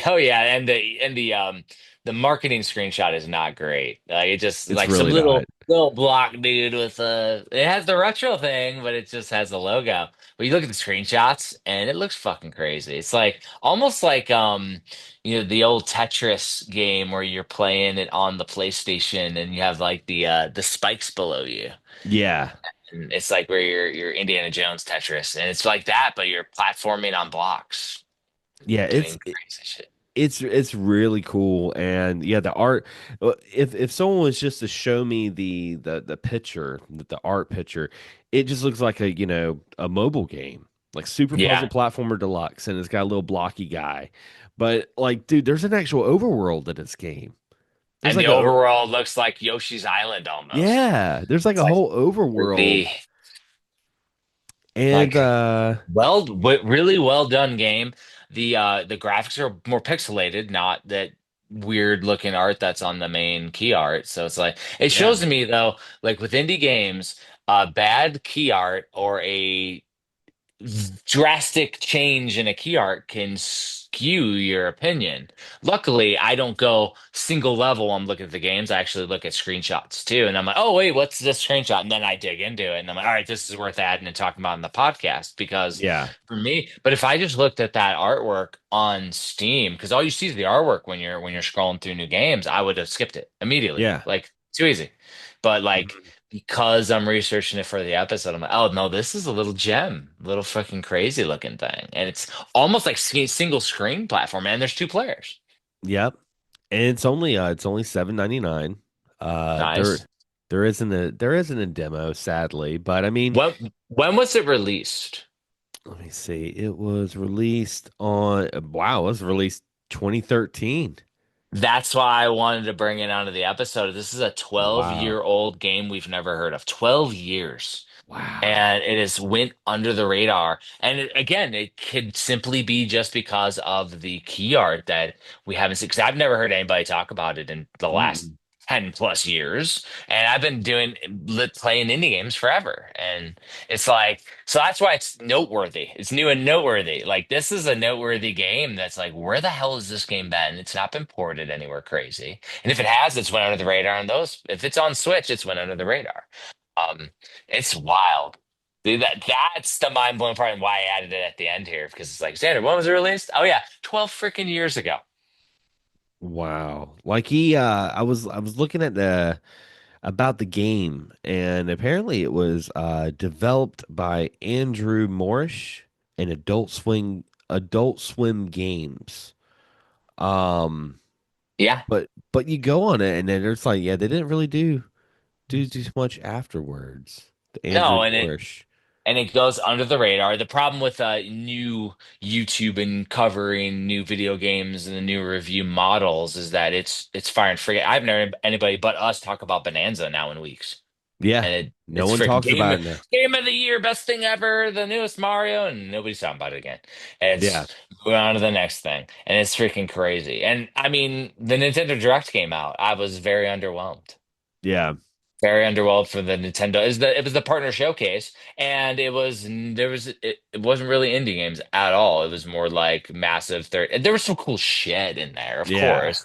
Oh yeah, and the marketing screenshot is not great. Like it just It's like some really little not. little block dude with it has the retro thing, but it just has the logo. But you look at the screenshots and it looks fucking crazy. It's like almost like the old Tetris game where you're playing it on the PlayStation and you have like the spikes below you. Yeah. And it's like where you're Indiana Jones Tetris, and it's like that, but you're platforming on blocks, Yeah, doing crazy shit. it's really cool. And yeah, the art, if someone was just to show me the picture, the art picture, it just looks like a mobile game, like Super Puzzle Yeah. Platformer Deluxe, and it's got a little blocky guy. But like, dude, there's an actual overworld in this game. There's And like the a overworld looks like Yoshi's Island almost. Yeah, there's like It's a like whole overworld. the And like really well done game. The graphics are more pixelated, not that weird looking art that's on the main key art. So it's like it yeah, shows to me though, like with indie games, bad key art or a drastic change in a key art can skew your opinion. Luckily, I don't go single level. I'm looking at the games. I actually look at screenshots too. And I'm like, oh, wait, what's this screenshot? And then I dig into it. And I'm like, all right, this is worth adding and talking about in the podcast because yeah, for me, but if I just looked at that artwork on Steam, because all you see is the artwork when you're scrolling through new games, I would have skipped it immediately. yeah. Like, too easy. But like, Mhm. because I'm researching it for the episode, I'm like, oh no, this is a little gem, little fucking crazy looking thing, and it's almost like single screen platform. And there's two players. Yep. And it's only 7.99. There Nice. there isn't a demo, sadly, but I mean, When was it released? let me see. It was released on wow, it was released 2013. That's why I wanted to bring it onto the episode. This is a 12-year Wow. old game we've never heard of. 12 years. Wow. And it has went under the radar. And again, it could simply be just because of the key art that we haven't seen. Because I've never heard anybody talk about it in the last Mm-mm. 10 plus years. And I've been playing indie games forever. And it's like, so that's why it's noteworthy. It's new and noteworthy. Like, this is a noteworthy game that's like, where the hell has this game been? It's not been ported anywhere crazy. And if it has, it's went under the radar. And those, if it's on Switch, it's went under the radar. Um, it's wild. Dude, that's the mind blowing part and why I added it at the end here because it's like, Xander, when was it released? Oh yeah, 12 freaking years ago. Wow. Like I was looking at the about the game, and apparently it was developed by Andrew Morrish and Adult Swim Games. Um, Yeah. but you go on it, and then it's like, yeah, they didn't really do too much afterwards. The Andrew No, and it Morrish. and it goes under the radar. The problem with new YouTube and covering new video games and the new review models is that it's fire and forget. I've never heard anybody but us talk about Bonanza now in weeks. Yeah, And no it's one freaking talks about it now. game of the year, best thing ever, the newest Mario, and nobody's talking about it again. And Yeah, it's moving on to the next thing, and it's freaking crazy. And I mean, the Nintendo Direct came out. I was very underwhelmed. yeah, Very underwhelmed for the Nintendo. It was the partner showcase, and it wasn't really indie games at all. It was more like massive third. And there was some cool shit in there, of yeah, course,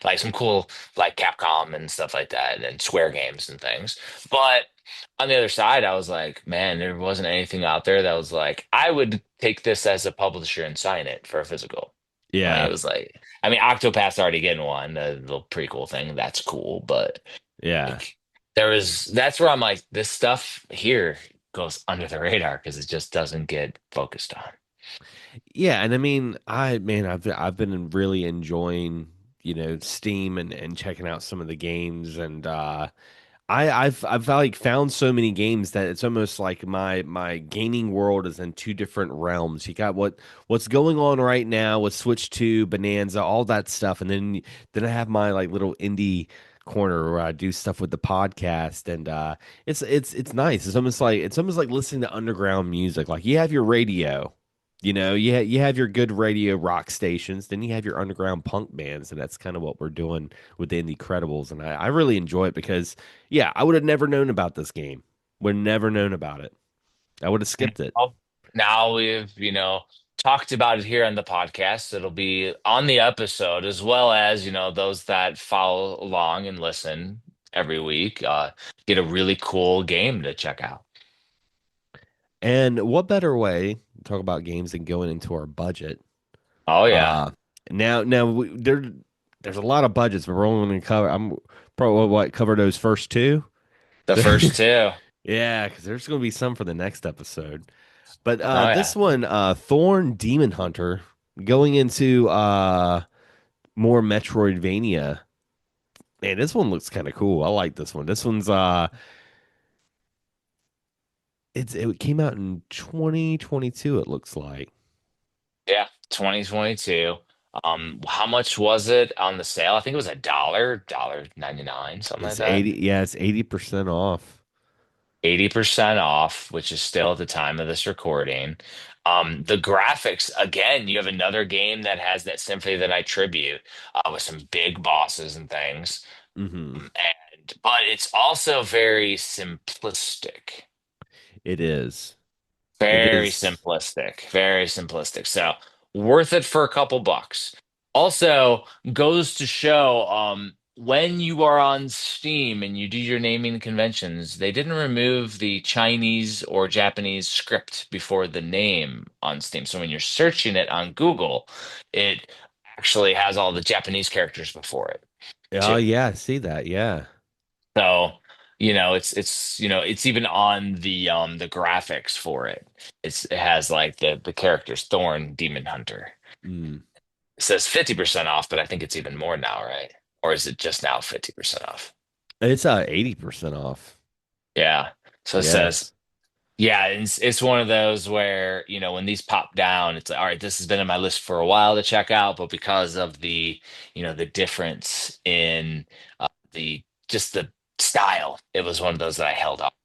like some cool like Capcom and stuff like that, and Square games and things. But on the other side, I was like, man, there wasn't anything out there that was like, I would take this as a publisher and sign it for a physical. Like it yeah, was like, I mean, Octopath's already getting one, the little prequel thing. That's cool, but. yeah. Like that's where I'm like, this stuff here goes under the radar because it just doesn't get focused on. Yeah, and I mean, I've been really enjoying, Steam and checking out some of the games, and I've like found so many games that it's almost like my gaming world is in two different realms. You got what's going on right now with Switch 2, Bonanza, all that stuff, and then I have my like little indie corner where I do stuff with the podcast, and it's nice. It's almost like listening to underground music. Like you have your radio. You have your good radio rock stations, then you have your underground punk bands, and that's kind of what we're doing with the Indie Credibles. And I really enjoy it because, yeah, I would have never known about this game. Would have never known about it. I would have skipped it. Oh, now we've, talked about it here on the podcast. It'll be on the episode as well as, those that follow along and listen. every week, get a really cool game to check out. And what better way to talk about games than going into our budget? Oh yeah, Uh, there's a lot of budgets, but we're only going to cover. I'm probably what cover those first two. the first two. Yeah, because there's going to be some for the next episode. But Oh this yeah, one, Thorn Demon Hunter, going into more Metroidvania. Man, this one looks kind of cool. I like this one. This one's it came out in 2022. It looks like yeah, 2022. How much was it on the sale? I think it was dollar 99, something like it's that. 80. Yeah, it's 80% off. 80% off, which is still at the time of this recording. The graphics, again, you have another game that has that Symphony of the Night tribute with some big bosses and things. Hmm. But it's also very simplistic. It is. It Very is. simplistic. Very simplistic. So worth it for a couple bucks. Also goes to show when you are on Steam and you do your naming conventions, they didn't remove the Chinese or Japanese script before the name on Steam. So when you're searching it on Google, it actually has all the Japanese characters before it Oh too. yeah, I see that. Yeah. So, it's even on the graphics for it. It has like the characters Thorn, Demon Hunter. Mm. It says 50% off, but I think it's even more now, right? Or is it just now 50% off? It's 80% off. Yeah. So it says, Yes. yeah, it's one of those where, when these pop down, it's like, all right, this has been in my list for a while to check out, but because of the difference in the just the style, it was one of those that I held up.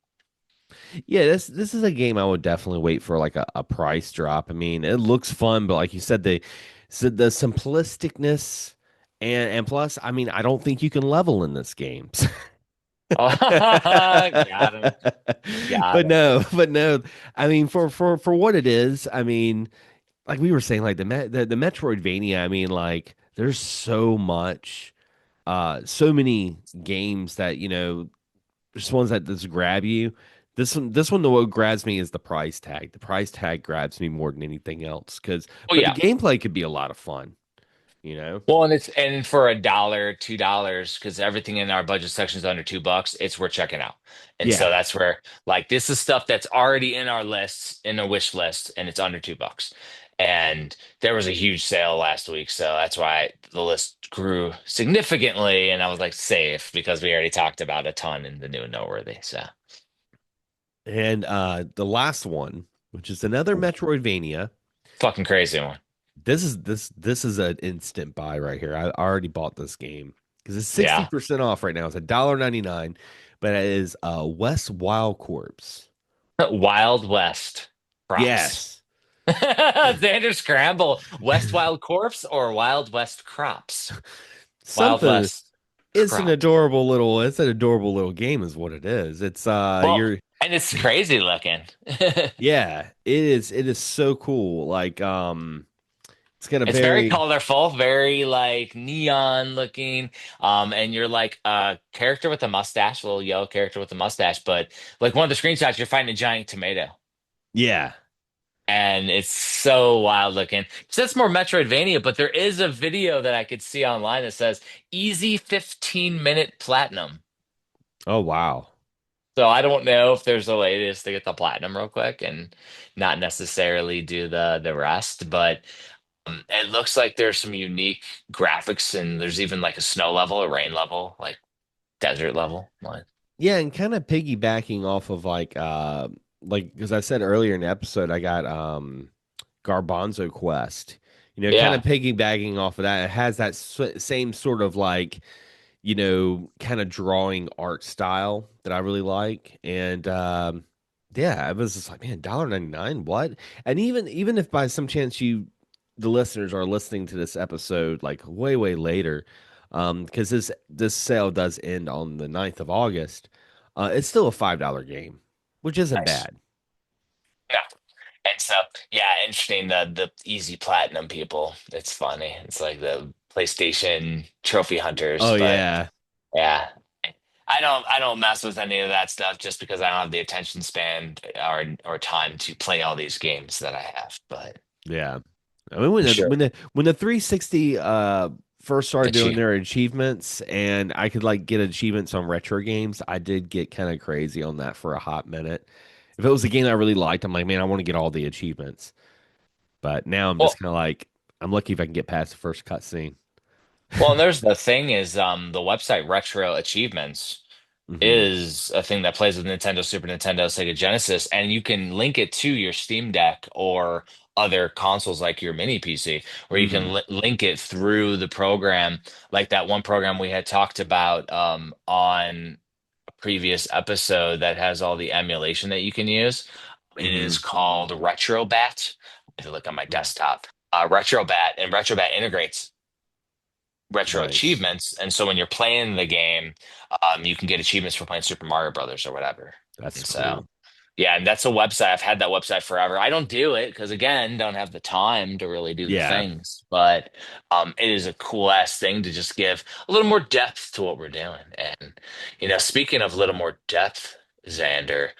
Yeah, this is a game I would definitely wait for like a price drop. I mean, it looks fun, but like you said, the simplisticness and plus, I mean, I don't think you can level in this game. Oh, got him. Got him. But no. I mean, for what it is, I mean, like we were saying, like the Metroidvania. I mean, like there's so much, so many games that just ones that just grab you. This one, the what grabs me is the price tag. The price tag grabs me more than anything else. Oh But the yeah. gameplay could be a lot of fun. You know? Well, and for a dollar, $2, because everything in our budget section is under $2, it's worth checking out. And so Yeah. that's where like this is stuff that's already in our lists, in a wish list, and it's under $2. And there was a huge sale last week, so that's why the list grew significantly. And I was like safe because we already talked about a ton in the new and noteworthy. So And the last one, which is another Metroidvania. fucking crazy one. This is an instant buy right here. I already bought this game because it's sixty Yeah. percent off right now. It's $1.99, but it is West Wild Corpse. Wild West. Props. Yes. Xander Scramble, West Wild Corpse or Wild West Crops? Wild Something. West Crops. It's an adorable little game is what it is. It's Well, you're and it's crazy looking. yeah, it is so cool. Like it's got a It's very very colorful, very like neon looking. And you're like a character with a mustache, a little yellow character with a mustache, but like one of the screenshots, you're fighting a giant tomato. yeah. And it's so wild looking. So that's more Metroidvania, but there is a video that I could see online that says easy 15-minute platinum. Oh wow. So I don't know if there's a way just to get the platinum real quick and not necessarily do the rest, but it looks like there's some unique graphics and there's even like a snow level, a rain level, like desert level. Like, Yeah, and kind of piggybacking off of like because I said earlier in the episode I got Garbanzo Quest. Kind of yeah, piggybacking off of that. It has that same sort of like, kind of drawing art style that I really like. And yeah, I was just like, man, $1.99, what? And even if by some chance the listeners are listening to this episode like way, way later, because this sale does end on the 9th of August, it's still a $5 game, which isn't nice. bad. Yeah. And so, yeah, interesting. The easy platinum people. It's funny. It's like the PlayStation trophy hunters, Oh but yeah. yeah. I don't mess with any of that stuff just because I don't have the attention span or time to play all these games that I have. But Yeah. I mean when I'm the sure when the when the 360 first started doing achieve. their achievements and I could like get achievements on retro games, I did get kind of crazy on that for a hot minute. If it was a game I really liked, I'm like, man, I want to get all the achievements. But now I'm just Well, kind of like, I'm lucky if I can get past the first cutscene. well, and there's the thing is the website Retro Achievements Hmm. is a thing that plays with Nintendo, Super Nintendo, Sega Genesis, and you can link it to your Steam Deck or other consoles like your mini PC, where you can Hmm. link it through the program, like that one program we had talked about on a previous episode that has all the emulation that you can use. It is Hmm. called RetroBat. If you look on my desktop, RetroBat, and RetroBat integrates retro Nice. achievements. And so when you're playing the game, you can get achievements for playing Super Mario Brothers or whatever. That's And so, cool. yeah, and that's a website. I've had that website forever. I don't do it because, again, don't have the time to really do the Yeah. things. But it is a cool ass thing to just give a little more depth to what we're doing. And, speaking of a little more depth, Xander,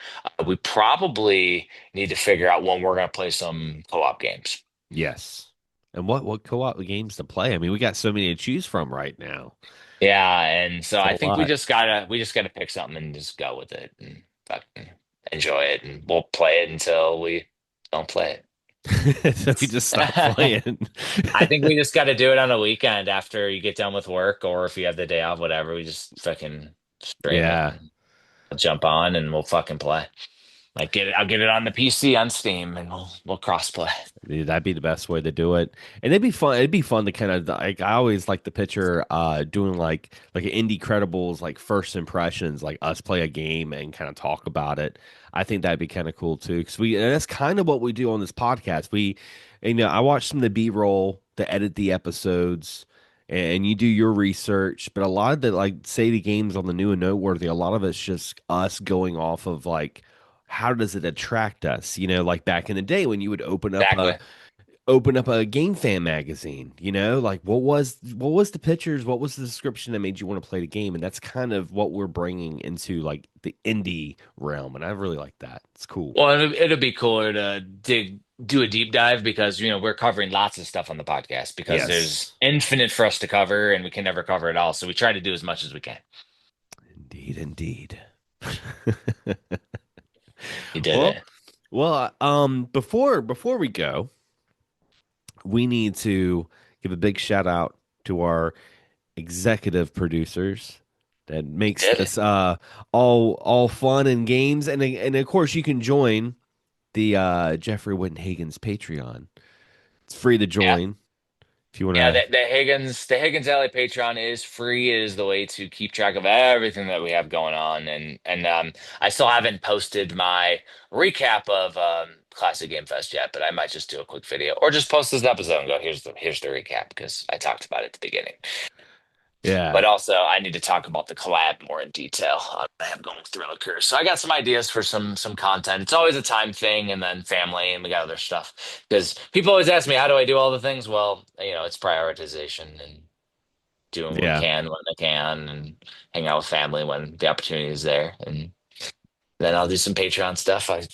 we probably need to figure out when we're going to play some co-op games. Yes. And what co-op games to play? I mean, we got so many to choose from right now. Yeah, and so It's a I think we lot. just gotta pick something and just go with it and fucking enjoy it, and we'll play it until we don't play So we just stop it. playing. I think we just got to do it on a weekend after you get done with work, or if you have the day off, whatever. We just fucking stream it Yeah. and I'll jump on and we'll fucking play. I'll get it on the PC on Steam and we'll cross play. Dude, that'd be the best way to do it. And it'd be fun. It'd be fun to kind of like I always like the picture doing like an indie credibles like first impressions, like us play a game and kind of talk about it. I think that'd be kind of cool too. Cause and that's kind of what we do on this podcast. I watch some of the B-roll to edit the episodes and you do your research, but a lot of the like say the games on the new and noteworthy, a lot of it's just us going off of like how does it attract us? Like back in the day when you would Exactly. open up a game fan magazine, like what was the pictures, what was the description that made you want to play the game? And that's kind of what we're bringing into like the indie realm, and I really like that. It's cool. Well, it'll be cooler to do a deep dive because we're covering lots of stuff on the podcast because Yes, there's infinite for us to cover and we can never cover it all. So we try to do as much as we can. indeed, indeed. You did well, it. before we go, we need to give a big shout out to our executive producers that You makes did it. this all fun and games, and of course you can join the Jeffrey Wittenhagen's Patreon. It's free to Yeah. join if you want Yeah, to. the Higgins Alley Patreon is free. It is the way to keep track of everything that we have going on, and I still haven't posted my recap of Classic Game Fest yet, but I might just do a quick video or just post this episode and go, here's the recap because I talked about it at the beginning. Yeah, But also, I need to talk about the collab more in detail. I have going with Thriller Curse, so I got some ideas for some content. It's always a time thing, and then family, and we got other stuff. Because people always ask me, how do I do all the things? Well, it's prioritization and doing what we yeah, can when I can, and hang out with family when the opportunity is there. And then I'll do some Patreon stuff. I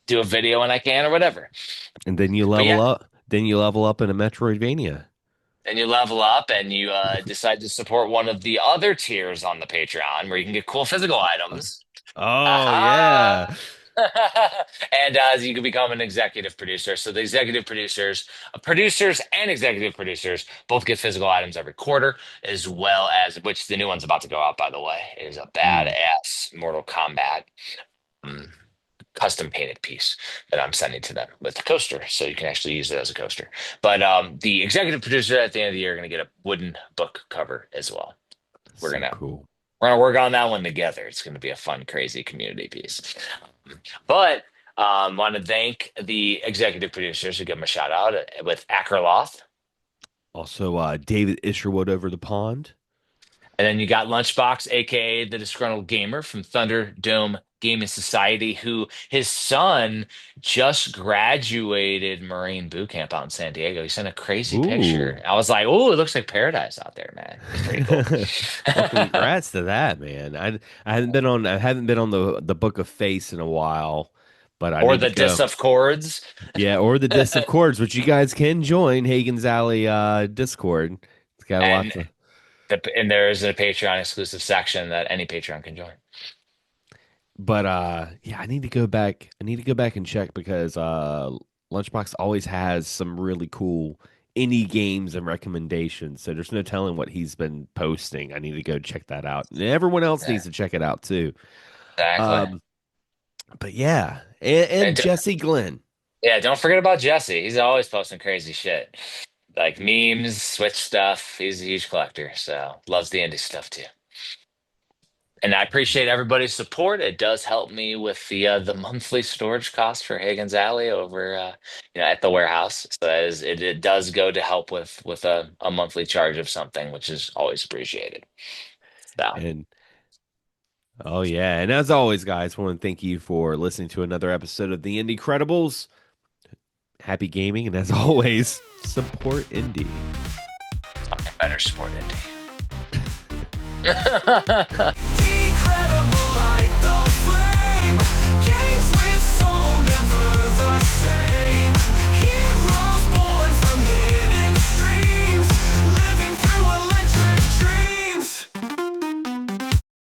do a video when I can, or whatever. and then you But level yeah, up. Then you level up in a Metroidvania. then you level up and you decide to support one of the other tiers on the Patreon, where you can get cool physical items. Oh yeah, Aha! And you can become an executive producer. So the executive producers and executive producers both get physical items every quarter, as well as which the new one's about to go out, by the way, is a mm, badass Mortal Kombat um, custom painted piece that I'm sending to them with a coaster, so you can actually use it as a coaster. But the executive producer at the end of the year are going to get a wooden book cover as well. We're so gonna cool. we're gonna work on that one together. It's gonna be a fun, crazy community piece. But want to thank the executive producers who give them a shout out with Akerloth, Also, David Isherwood over the pond. And then you got Lunchbox, aka the disgruntled gamer from Thunderdome Gaming Society, who his son just graduated Marine boot camp out in San Diego. He sent a crazy picture. Ooh. I was like, "Oh, it looks like paradise out there, man." It's pretty cool. Well, congrats to that, man. I haven't been on the Book of Face in a while, but I Or need to the Dis go. of Chords. Yeah, or the Disc of Chords, which you guys can join Hagen's Alley Discord. It's got And lots of and there's a Patreon exclusive section that any Patreon can join. but yeah, I need to go back. I need to go back and check because Lunchbox always has some really cool indie games and recommendations. So there's no telling what he's been posting. I need to go check that out. And everyone else Yeah, needs to check it out too. exactly. Um, but yeah, and And Jesse Glenn. yeah, don't forget about Jesse. He's always posting crazy shit. Like memes, Switch stuff. He's a huge collector, so loves the indie stuff too. And I appreciate everybody's support. It does help me with the monthly storage cost for Hagen's Alley over at the warehouse. So it does go to help with a monthly charge of something, which is always appreciated. So And oh yeah, and as always, guys, I want to thank you for listening to another episode of the Indie Credibles. Happy gaming, and as always, support indie. better support indie.